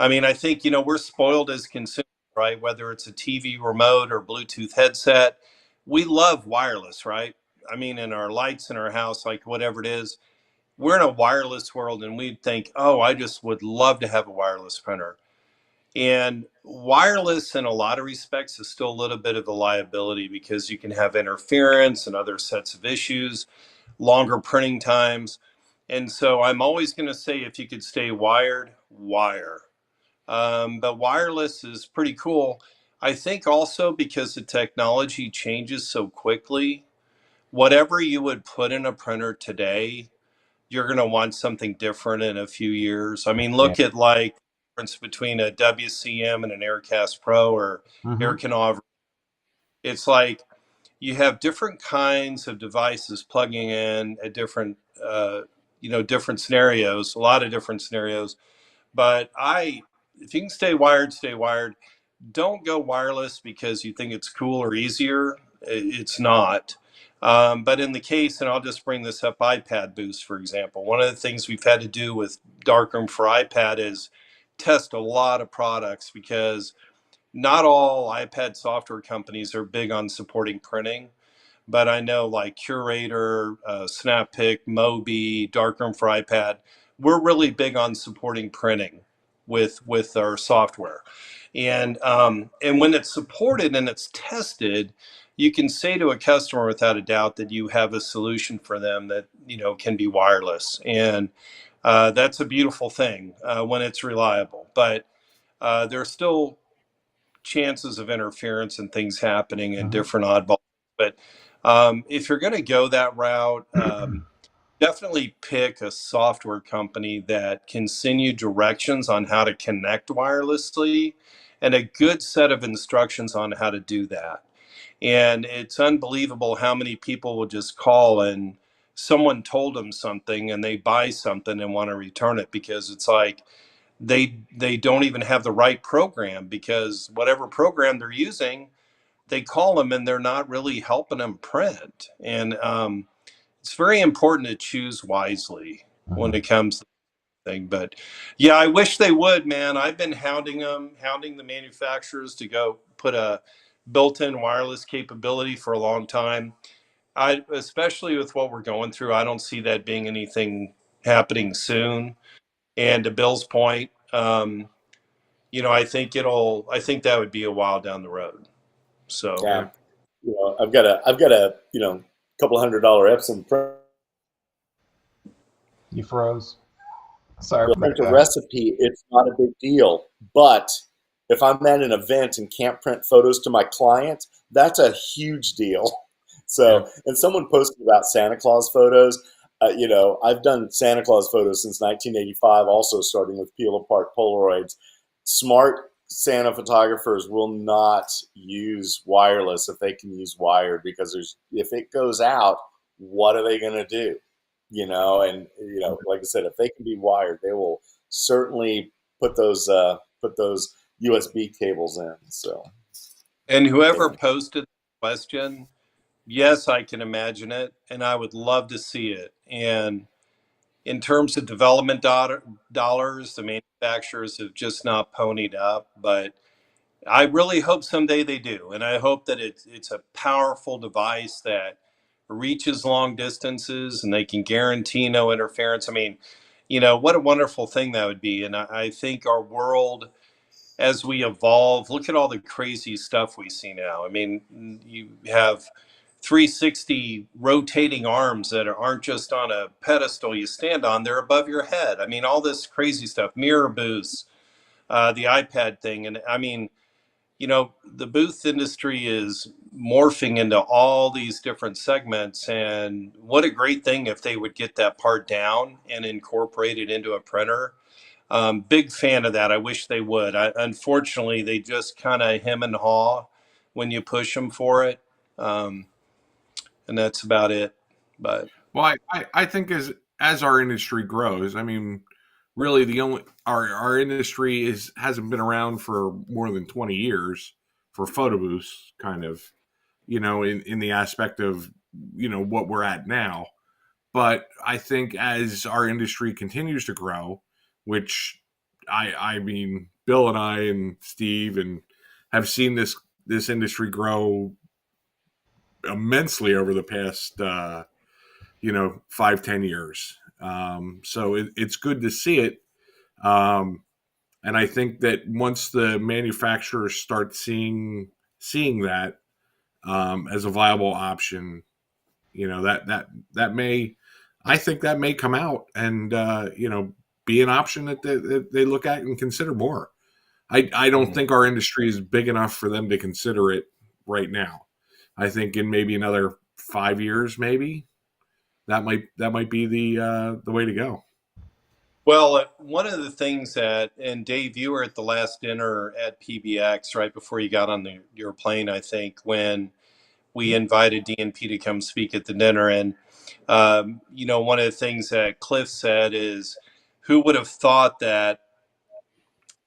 D: I mean, I think, we're spoiled as consumers, right? Whether it's a TV remote or Bluetooth headset, we love wireless, right? I mean, in our lights in our house, like whatever it is, we're in a wireless world and we think, oh, I just would love to have a wireless printer. And wireless, in a lot of respects, is still a little bit of a liability because you can have interference and other sets of issues, longer printing times. And so I'm always going to say if you could stay wired, wire. But wireless is pretty cool. I think also because the technology changes so quickly, whatever you would put in a printer today, you're going to want something different in a few years. I mean,
B: Yeah.
D: look at like the difference between a WCM and an Aircast Pro or
B: Mm-hmm.
D: Aircanov. It's like you have different kinds of devices plugging in at different, different scenarios, a lot of different scenarios. But if you can stay wired, stay wired. Don't go wireless because you think it's cool or easier. It's not. But in the case, and I'll just bring this up, iPad Boost, for example. One of the things we've had to do with Darkroom for iPad is test a lot of products because not all iPad software companies are big on supporting printing. But I know like Curator, Snappic, Mobi, Darkroom for iPad, we're really big on supporting printing with our software. And when it's supported and it's tested, you can say to a customer without a doubt that you have a solution for them that can be wireless, and that's a beautiful thing when it's reliable. But there's still chances of interference and things happening and
B: Mm-hmm.
D: different oddballs. But if you're going to go that route, definitely pick a software company that can send you directions on how to connect wirelessly and a good set of instructions on how to do that. And it's unbelievable how many people will just call and someone told them something and they buy something and want to return it because it's like they don't even have the right program, because whatever program they're using, they call them and they're not really helping them print. And it's very important to choose wisely when
B: Mhm.
D: it comes to the thing. But yeah, I wish they would, man. I've been hounding the manufacturers to go put a built-in wireless capability for a long time. I, especially with what we're going through, I don't see that being anything happening soon. And to Bill's point, I think that would be a while down the road. So
C: Yeah,
A: Yeah.
C: I've got a couple $100 Epson
B: You froze. Sorry
C: to
B: about
C: print a
B: that.
C: recipe. It's not a big deal, but if I'm at an event and can't print photos to my client, that's a huge deal.
A: Yeah.
C: So, and someone posted about Santa Claus photos. I've done Santa Claus photos since 1985, also starting with peel apart Polaroids. Smart Santa photographers will not use wireless if they can use wired, because if it goes out, what are they going to do? Like I said, if they can be wired, they will certainly put those USB cables in. So,
D: and whoever
C: anyway.
D: posted the question, yes, I can imagine it, and I would love to see it. And in terms of development dollars, the manufacturers have just not ponied up. But I really hope someday they do, and I hope that it's a powerful device that reaches long distances, and they can guarantee no interference. I mean, what a wonderful thing that would be. And I think our world, as we evolve, look at all the crazy stuff we see now. I mean, you have 360 rotating arms that aren't just on a pedestal you stand on, they're above your head. I mean, all this crazy stuff, mirror booths, the iPad thing. And I mean, the booth industry is morphing into all these different segments. And what a great thing if they would get that part down and incorporate it into a printer. Big fan of that. I wish they would. Unfortunately, they just kind of hem and haw when you push them for it. Um, and that's about it. But
A: Well, I think as our industry grows, I mean, really the only our industry hasn't been around for more than 20 years for photo booths, kind of, in the aspect of what we're at now. But I think as our industry continues to grow, which I mean, Bill and I and Steve and have seen this industry grow immensely over the past 5-10 years. So it's good to see it. And I think that once the manufacturers start seeing that as a viable option, that may, I think that may come out and be an option that they look at and consider more. I don't
D: mhm.
A: think our industry is big enough for them to consider it right now. I think in maybe another 5 years, maybe that might be the way to go.
D: Well, one of the things that, and Dave, you were at the last dinner at PBX right before you got on your plane, I think, when we invited DNP to come speak at the dinner. And, one of the things that Cliff said is, who would have thought that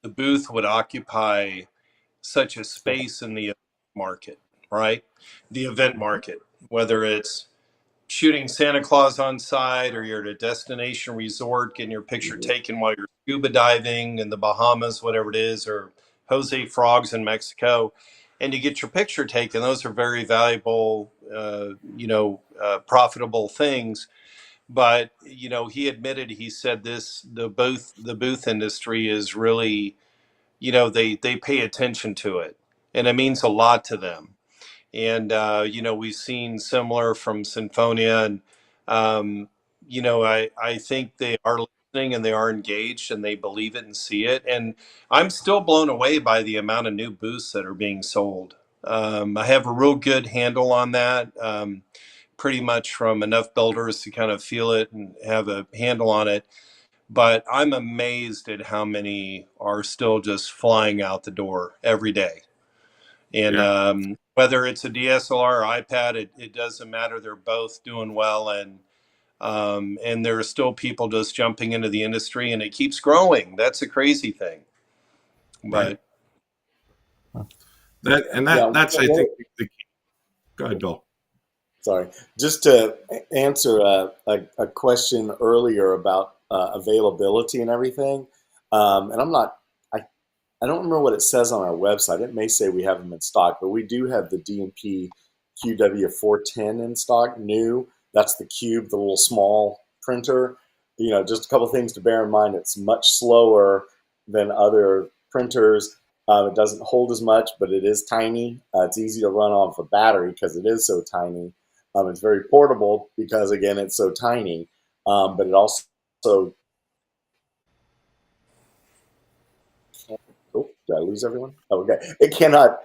D: the booth would occupy such a space in the market, right? The event market, whether it's shooting Santa Claus on site or you're at a destination resort getting your picture taken while you're scuba diving in the Bahamas, whatever it is, or Jose Frogs in Mexico, and you get your picture taken. Those are very valuable, profitable things. But he admitted, he said the booth industry is really, they pay attention to it, and it means a lot to them. And we've seen similar from Sinfonia, and I think they are listening and they are engaged and they believe it and see it. And I'm still blown away by the amount of new booths that are being sold. I have a real good handle on that. pretty much from enough builders to kind of feel it and have a handle on it. But I'm amazed at how many are still just flying out the door every day. And whether it's a DSLR or iPad, it doesn't matter. They're both doing well. And there are still people just jumping into the industry, and it keeps growing. That's a crazy thing. But
A: that's I think the key. Go ahead, Bill.
C: Sorry, just to answer a question earlier about availability and everything, and I don't remember what it says on our website. It may say we have them in stock, but we do have the DNP QW410 in stock, new. That's the cube, the little small printer. Just a couple things to bear in mind. It's much slower than other printers. It doesn't hold as much, but it is tiny. It's easy to run off a battery because it is so tiny. It's very portable because, again, it's so tiny. But it also oh, did I lose everyone? Oh, okay. It cannot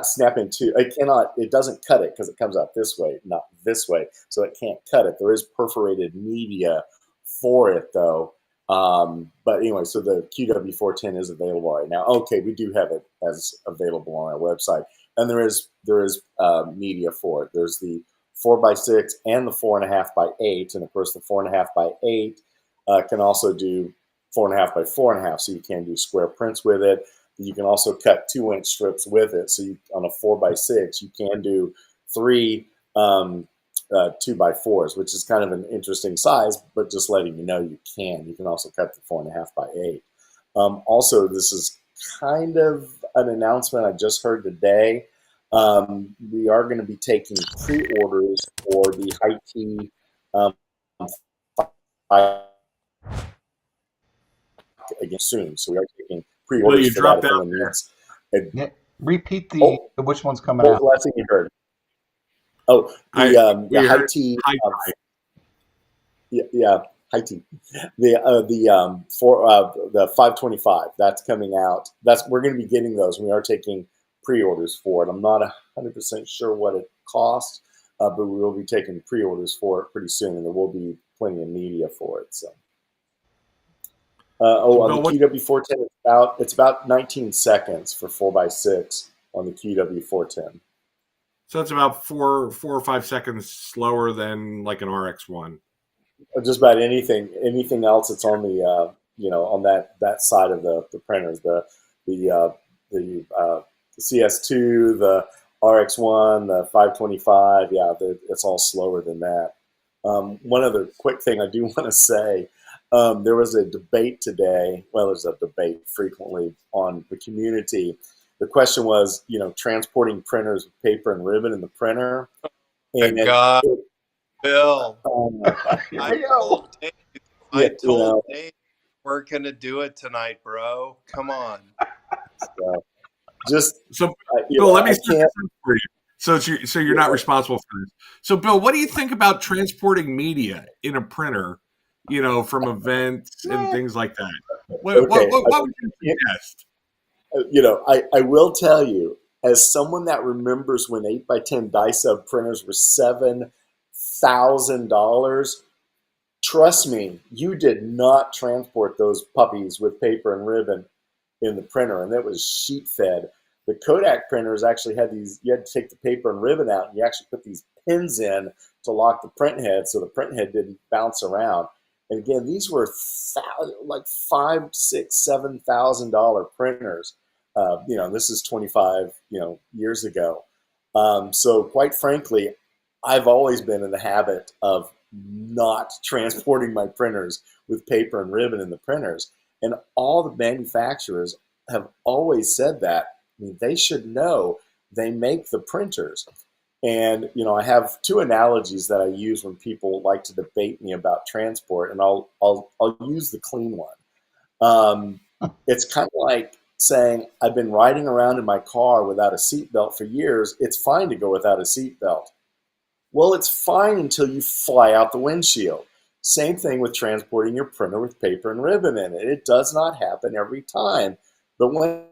C: snap into. It doesn't cut it because it comes out this way, not this way. So it can't cut it. There is perforated media for it, though. But anyway, so the QW410 is available right now. Okay, we do have it as available on our website, and there is media for it. There's the 4x6 and the 4.5x8, and of course the 4.5x8 can also do 4.5x4.5, so you can do square prints with it. You can also cut 2-inch strips with it. So on a 4x6, you can do 3 2x4s, which is kind of an interesting size, but just letting you know you can. You can also cut the 4.5x8. Also, this is kind of an announcement I just heard today. We are going to be taking pre-orders for the Hiti again soon. So we are taking pre-orders for that. If anyone needs
B: repeat which one's coming
C: what
B: out.
C: was the last thing you heard? Oh, the Hiti. Hiti. The 525. That's coming out. We're going to be getting those. We are taking pre-orders for it. I'm not 100% sure what it costs, but we will be taking pre-orders for it pretty soon, and there will be plenty of media for it. So. On the QW410, it's about 19 seconds for 4x6 on the QW410.
A: So it's about 4 or 5 seconds slower than like an RX1.
C: Just about anything else that's on the on that side of the printers, the CS2, the RX1, the 525. Yeah, it's all slower than that. One other quick thing I do want to say. There was a debate today. Well, there's a debate frequently on the community. The question was, transporting printers with paper and ribbon in the printer.
D: And God, Bill, I told Dave we're going to do it tonight, bro. Come on.
A: Bill, let me start this for you. So you're not responsible for this. So, Bill, what do you think about transporting media in a printer? From events and things like that. What would you suggest?
C: I will tell you, as someone that remembers when 8x10 die-sub printers were $7,000, trust me, you did not transport those puppies with paper and ribbon in the printer, and that was sheet-fed. The Kodak printers actually had these, you had to take the paper and ribbon out, and you actually put these pins in to lock the print head so the print head didn't bounce around. And again, these were like $5,000, $6,000, $7,000 printers. This is 25 years ago. So quite frankly, I've always been in the habit of not transporting my printers with paper and ribbon in the printers. And all the manufacturers have always said that. I mean, they should know they make the printers. And, I have 2 analogies that I use when people like to debate me about transport, and I'll use the clean one. It's kind of like saying, I've been riding around in my car without a seatbelt for years. It's fine to go without a seatbelt. Well, it's fine until you fly out the windshield. Same thing with transporting your printer with paper and ribbon in it. It does not happen every time. But when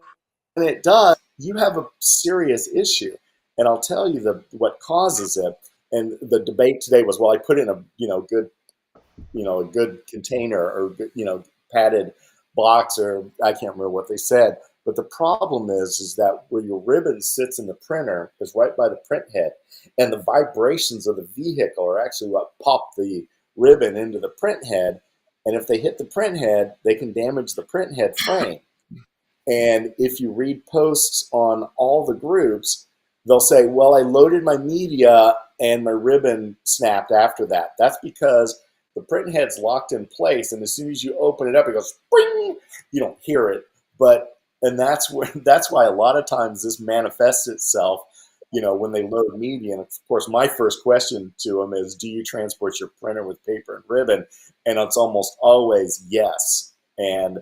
C: it does, you have a serious issue. And I'll tell you what causes it. And the debate today was, well, I put in a a good container or padded box, or I can't remember what they said. But the problem is that where your ribbon sits in the printer is right by the print head, and the vibrations of the vehicle are actually what pop the ribbon into the print head. And if they hit the print head, they can damage the print head frame. And if you read posts on all the groups, they'll say, well, I loaded my media and my ribbon snapped after that. That's because the print head's locked in place, and as soon as you open it up, it goes spring. You don't hear it, and that's why a lot of times this manifests itself. When they load media, and of course, my first question to them is, "Do you transport your printer with paper and ribbon?" And it's almost always yes. And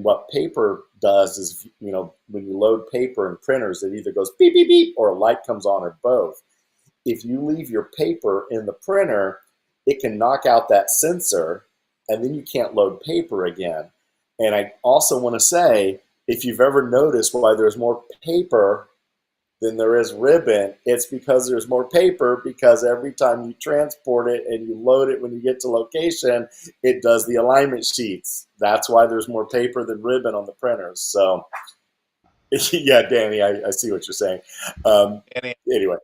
C: what paper does is, when you load paper and printers, it either goes beep beep beep or a light comes on, or both. If you leave your paper in the printer, it can knock out that sensor, and then you can't load paper again. And I also want to say, if you've ever noticed why there's more paper than there is ribbon, it's because there's more paper, because every time you transport it and you load it when you get to location, it does the alignment sheets. That's why there's more paper than ribbon on the printers. So, yeah, Danny, I see what you're saying. Anyway.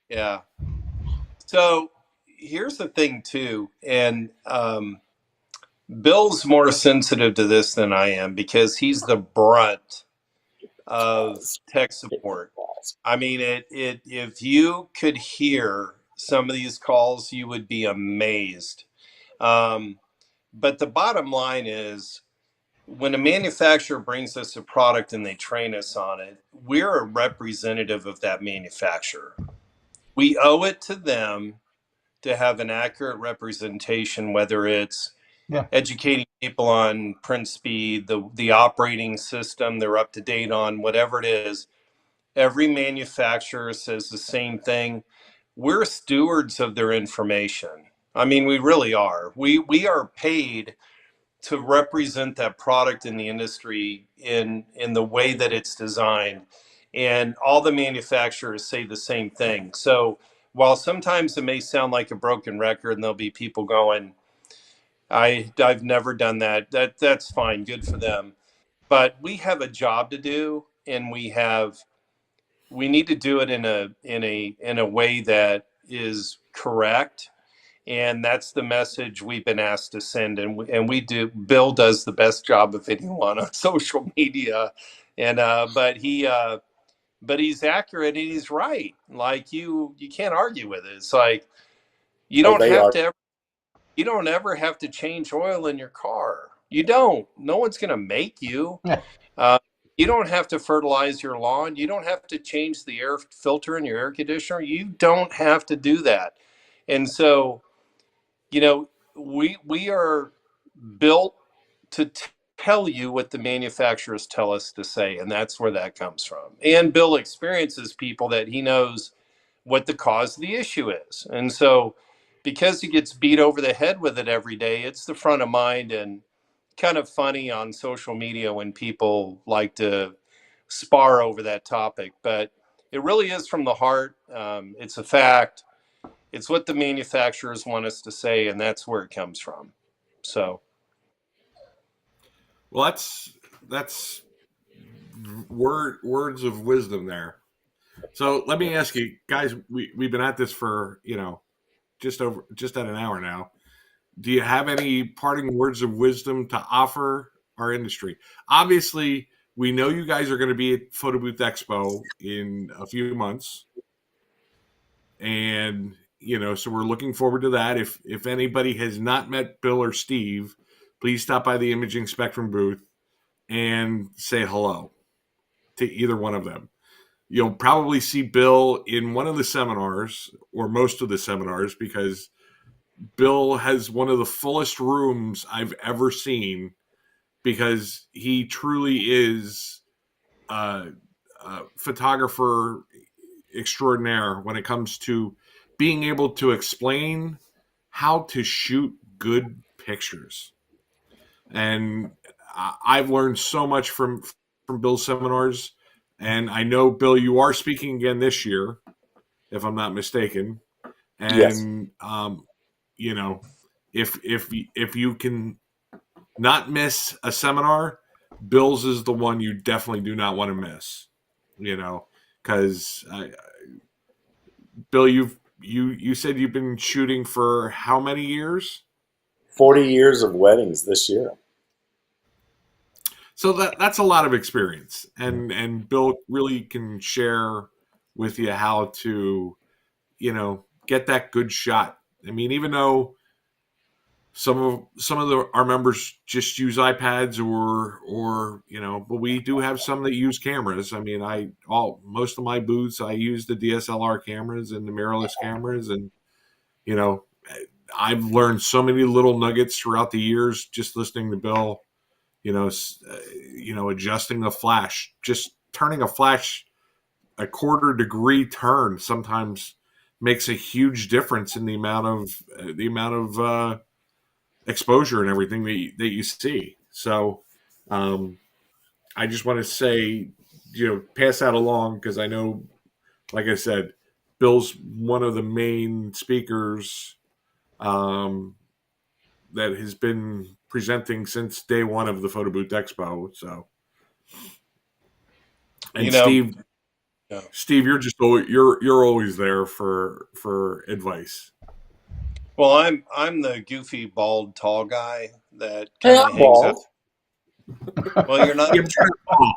D: Yeah. So here's the thing too, and Bill's more sensitive to this than I am because he's the brunt of tech support. I mean, if you could hear some of these calls, you would be amazed. But the bottom line is, when a manufacturer brings us a product and they train us on it, we're a representative of that manufacturer. We owe it to them to have an accurate representation, whether it's educating people on print speed, the operating system they're up to date on, whatever it is. Every manufacturer says the same thing. We're stewards of their information. I mean, we really are. We are paid to represent that product in the industry in the way that it's designed. And all the manufacturers say the same thing. So while sometimes it may sound like a broken record and there'll be people going, I've never done that. That's fine, good for them. But we have a job to do, and we need to do it in a way that is correct, and that's the message we've been asked to send. And we do. Bill does the best job of anyone on social media, and but he's accurate and he's right. Like you can't argue with it. It's like you
C: Oh,
D: don't
C: they
D: have
C: are.
D: to. You don't ever have to change oil in your car. You don't. No one's going to make you. Uh, you don't have to fertilize your lawn. You don't have to change the air filter in your air conditioner. You don't have to do that. And so, we are built to tell you what the manufacturers tell us to say, and that's where that comes from. And Bill experiences people that he knows what the cause of the issue is. And so, because he gets beat over the head with it every day, it's the front of mind, and kind of funny on social media when people like to spar over that topic. But it really is from the heart. It's a fact. It's what the manufacturers want us to say, and that's where it comes from. So,
A: Well, that's words of wisdom there. So let me ask you guys, we've been at this for just at an hour now. Do you have any parting words of wisdom to offer our industry? Obviously, we know you guys are going to be at Photo Booth Expo in a few months, and so we're looking forward to that. If anybody has not met Bill or Steve, please stop by the Imaging Spectrum booth and say hello to either one of them. You'll probably see Bill in one of the seminars or most of the seminars, because Bill has one of the fullest rooms I've ever seen, because he truly is a photographer extraordinaire when it comes to being able to explain how to shoot good pictures. And I've learned so much from Bill's seminars. And I know, Bill, you are speaking again this year if I'm not mistaken.
C: Yes.
A: And you know, if you can not miss a seminar, Bill's is the one you definitely do not want to miss. You know, because Bill, you said you've been shooting for how many years?
C: 40 years of weddings this year.
A: So that's a lot of experience, and Bill really can share with you how to, get that good shot. I mean, even though some of our members just use iPads or but we do have some that use cameras. I mean, most of my booths I use the DSLR cameras and the mirrorless cameras, and you know I've learned so many little nuggets throughout the years just listening to Bill. Adjusting the flash, just turning a flash a quarter degree turn sometimes makes a huge difference in the amount of exposure and everything that you see. So I just want to say, pass that along because I know, like I said, Bill's one of the main speakers that has been presenting since day one of the Photo Booth Expo. So, and Steve,
D: yeah.
A: Steve, you're always there for advice.
D: Well, I'm the goofy, bald, tall guy that
C: Hey,
D: kind of
C: I'm
D: hangs out.
C: bald.
D: Well, you're not,
A: Yeah,
C: I'm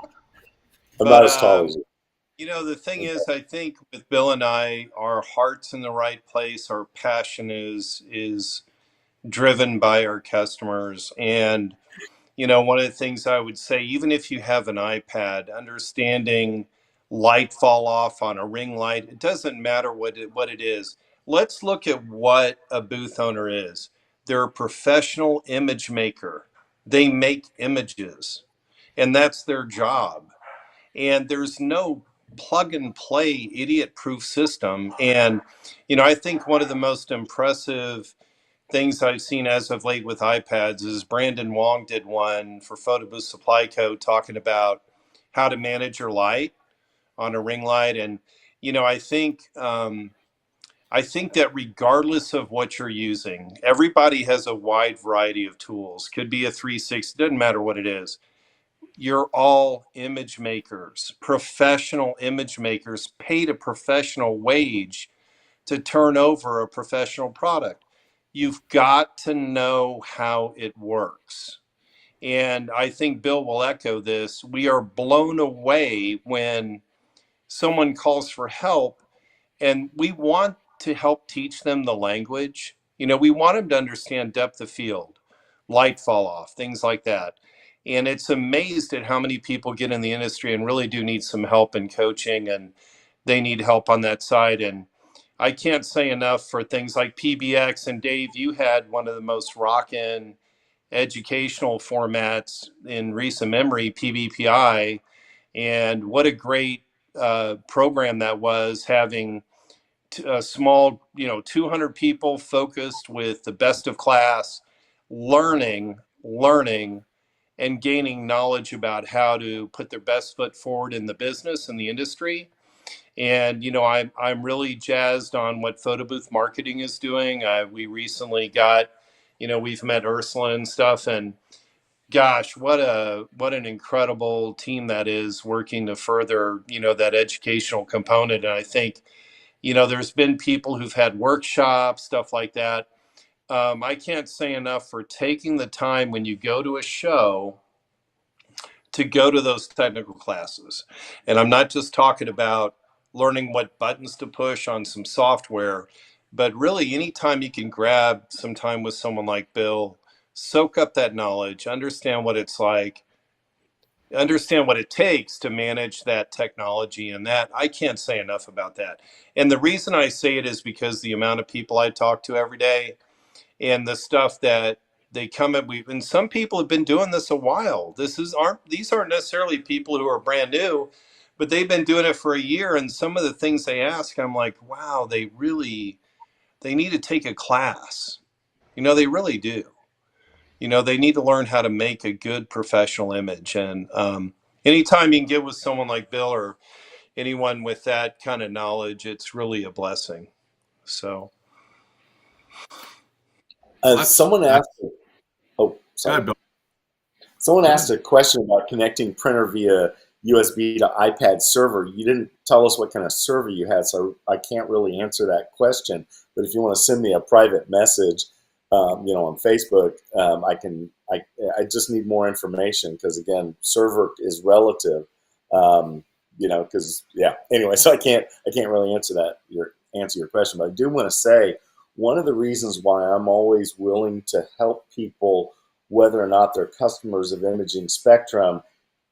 D: but
C: not as tall as you.
D: the thing is, I think with Bill and I, our heart's in the right place. Our passion is driven by our customers, and one of the things I would say, even if you have an iPad, understanding light fall off on a ring light, it doesn't matter what it is. Let's look at what a booth owner is. They're a professional image maker. They make images, and that's their job. And there's no plug and play idiot proof system. And, I think one of the most impressive things I've seen as of late with iPads is Brandon Wong did one for Photo Booth Supply Co. talking about how to manage your light on a ring light. And, I think that regardless of what you're using, everybody has a wide variety of tools. Could be a 360, doesn't matter what it is. You're all image makers, professional image makers, paid a professional wage to turn over a professional product. You've got to know how it works. And I think Bill will echo this. We are blown away when someone calls for help, and we want to help teach them the language. We want them to understand depth of field, light fall off, things like that. And it's amazed at how many people get in the industry and really do need some help and coaching, and they need help on that side. And I can't say enough for things like PBX. And Dave, you had one of the most rockin' educational formats in recent memory, PBPI. And what a great program that was, having a small, 200 people focused with the best of class, learning, and gaining knowledge about how to put their best foot forward in the business and the industry. And I'm really jazzed on what photo booth marketing is doing. We recently got, we've met Ursula and stuff, and gosh, what an incredible team that is, working to further that educational component. And I think there's been people who've had workshops, stuff like that. I can't say enough for taking the time when you go to a show to go to those technical classes. And I'm not just talking about learning what buttons to push on some software, but really anytime you can grab some time with someone like Bill, soak up that knowledge, understand what it's like, understand what it takes to manage that technology. And that, I can't say enough about that. And the reason I say it is because the amount of people I talk to every day, and the stuff that they come at, and some people have been doing this a while. These aren't necessarily people who are brand new, but they've been doing it for a year. And some of the things they ask, I'm like, wow, they need to take a class. They really do. They need to learn how to make a good professional image. And anytime you can get with someone like Bill, or anyone with that kind of knowledge, it's really a blessing. So,
C: someone asked. Oh,
A: Go
C: sorry.
A: ahead, Bill.
C: Someone asked a question about connecting printer via USB to iPad server. You didn't tell us what kind of server you had, so I can't really answer that question. But if you want to send me a private message, on Facebook, I can. I just need more information because again, server is relative. Because Anyway, so I can't really answer your question. But I do want to say one of the reasons why I'm always willing to help people, whether or not they're customers of Imaging Spectrum,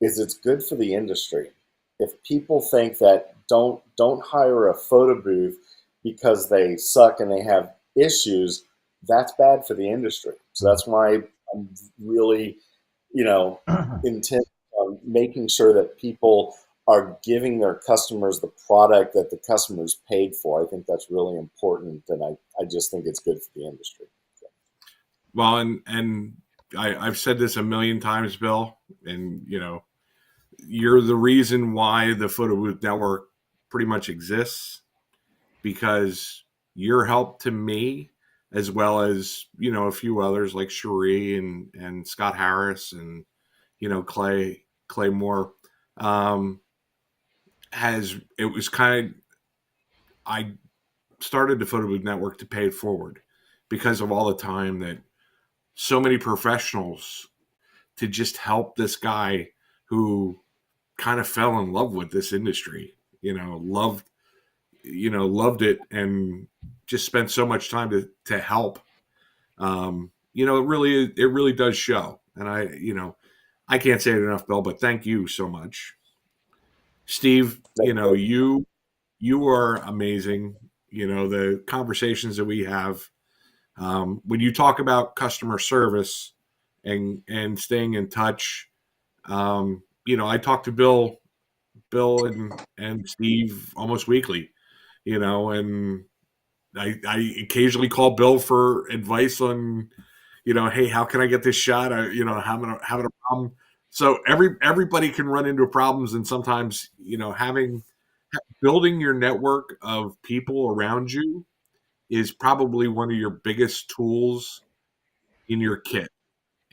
C: is it's good for the industry. If people think that don't hire a photo booth because they suck and they have issues, that's bad for the industry. So that's why I'm really, intent on making sure that people are giving their customers the product that the customers paid for. I think that's really important, and I just think it's good for the industry.
A: Well, and I've said this a million times, Bill, and you're the reason why the Photo Booth Network pretty much exists, because your help to me, as well as a few others like Cherie and Scott Harris and Clay Moore, I started the Photo Booth Network to pay it forward because of all the time that so many professionals to just help this guy who kind of fell in love with this industry, loved it and just spent so much time to help. It really does show. And I can't say it enough, Bill, but thank you so much. Steve, you are amazing. The conversations that we have, when you talk about customer service and staying in touch, I talk to Bill and Steve almost weekly, and I occasionally call Bill for advice on, hey, how can I get this shot? Having a problem. So everybody can run into problems, and sometimes, building your network of people around you is probably one of your biggest tools in your kit.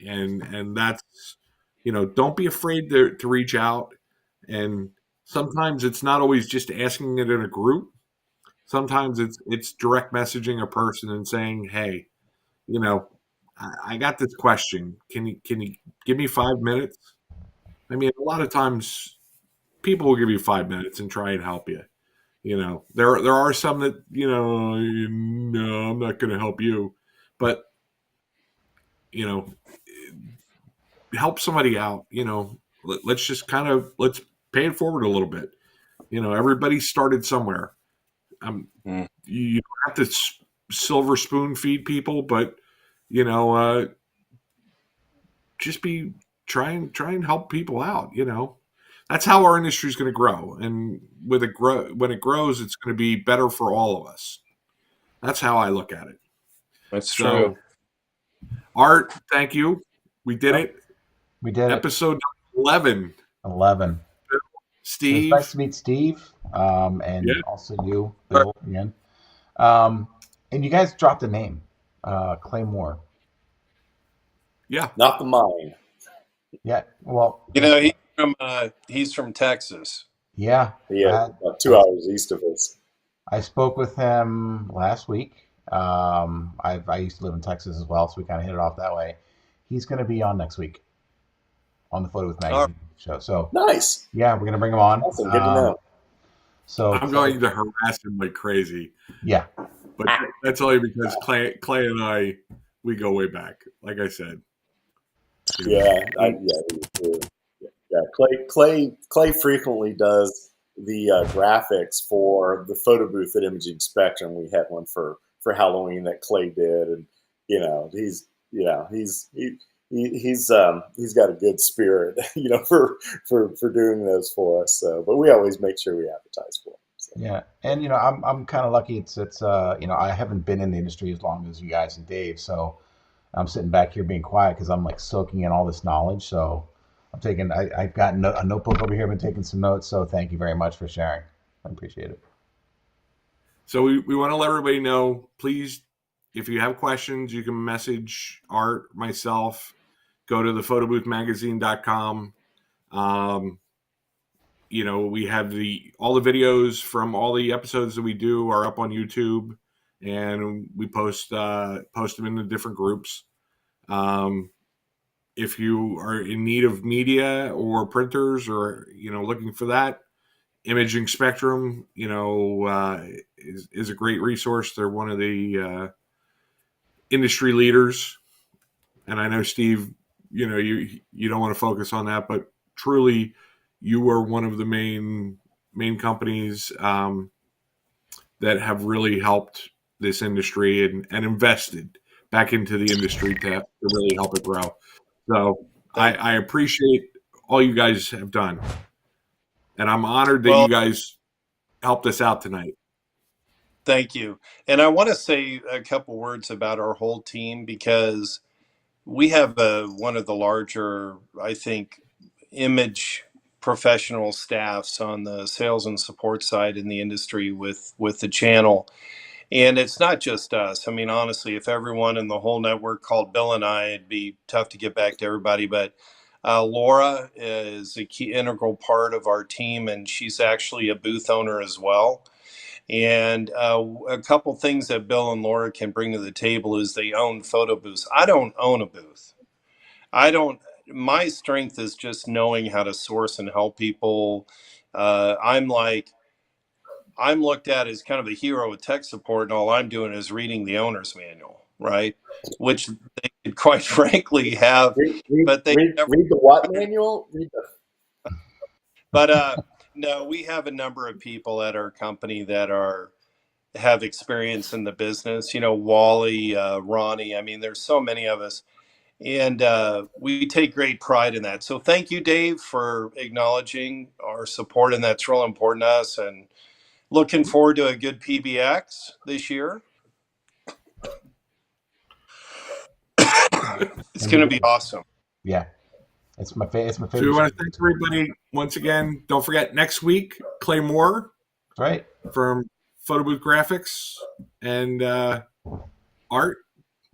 A: And that's, don't be afraid to reach out. And sometimes it's not always just asking it in a group. Sometimes it's direct messaging a person and saying, hey, I got this question. Can you give me 5 minutes? I mean, a lot of times people will give you 5 minutes and try and help you. There are some that, no, I'm not going to help you, but help somebody out. Let's just let's pay it forward a little bit. Everybody started somewhere. You don't have to silver spoon feed people, but just try and help people out. That's how our industry is going to grow, and when it grows, it's going to be better for all of us. That's how I look at it.
D: That's true.
A: Art, thank you. We did it.
B: We did
A: Episode 11.
B: 11.
A: Steve.
B: It was nice to meet Steve, and also you, Bill, again. And you guys dropped a name, Clay Moore.
A: Yeah.
C: Not the mine.
B: Yeah. Well,
D: he's from Texas.
B: Yeah.
C: About 2 hours east of us.
B: I spoke with him last week. I used to live in Texas as well, so we kind of hit it off that way. He's going to be on next week on the Photo Booth Magazine show. So
C: nice.
B: Yeah, we're going to bring him on.
C: Awesome. Good to know.
B: So
A: I'm going to harass him like crazy.
B: Yeah.
A: But that's only because Clay and I, we go way back. Like I said.
C: Clay frequently does the graphics for the photo booth at Imaging Spectrum. We had one for Halloween that Clay did, and he's got a good spirit, for doing those for us. So, but we always make sure we advertise for him. So.
B: Yeah, and I'm kind of lucky. It's I haven't been in the industry as long as you guys and Dave, so I'm sitting back here being quiet because I'm like soaking in all this knowledge. So I've got a notebook over here. I've been taking some notes. So thank you very much for sharing. I appreciate it.
A: So we want to let everybody know, please, if you have questions, you can message Art, myself, go to the photoboothmagazine.com. We have all the videos from all the episodes that we do are up on YouTube, and we post them in the different groups. If you are in need of media or printers or, looking for that, Imaging Spectrum, is a great resource. They're one of the industry leaders. And I know, Steve, you don't want to focus on that, but truly you are one of the main companies that have really helped this industry and invested back into the industry to really help it grow. So I appreciate all you guys have done. And I'm honored that you guys helped us out tonight.
D: Thank you. And I want to say a couple words about our whole team, because we have one of the larger, I think, image professional staffs on the sales and support side in the industry with the channel. And it's not just us. I mean, honestly, if everyone in the whole network called Bill and I, it'd be tough to get back to everybody. But Laura is a key integral part of our team, and she's actually a booth owner as well. And a couple things that Bill and Laura can bring to the table is they own photo booths. I don't own a booth. My strength is just knowing how to source and help people. I'm looked at as kind of a hero with tech support, and all I'm doing is reading the owner's manual, right? Which they could quite frankly have, but they
C: read the what manual?
D: But no, we have a number of people at our company that have experience in the business. Wally, Ronnie. I mean, there's so many of us, and we take great pride in that. So thank you, Dave, for acknowledging our support, and that's real important to us. And looking forward to a good PBX this year. It's going to be awesome.
B: Yeah. It's my favorite.
A: So we want to thank everybody once again. Don't forget, next week, Clay Moore.
B: Right.
A: From Photo Booth Graphics and Art.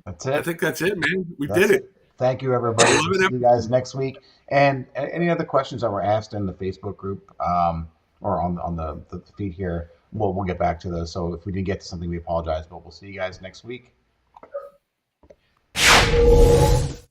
B: That's it.
A: I think that's it, man. We did it.
B: Thank you, everybody. See you guys next week. And any other questions that were asked in the Facebook group or on the feed here, we'll get back to those. So if we didn't get to something, we apologize, but we'll see you guys next week.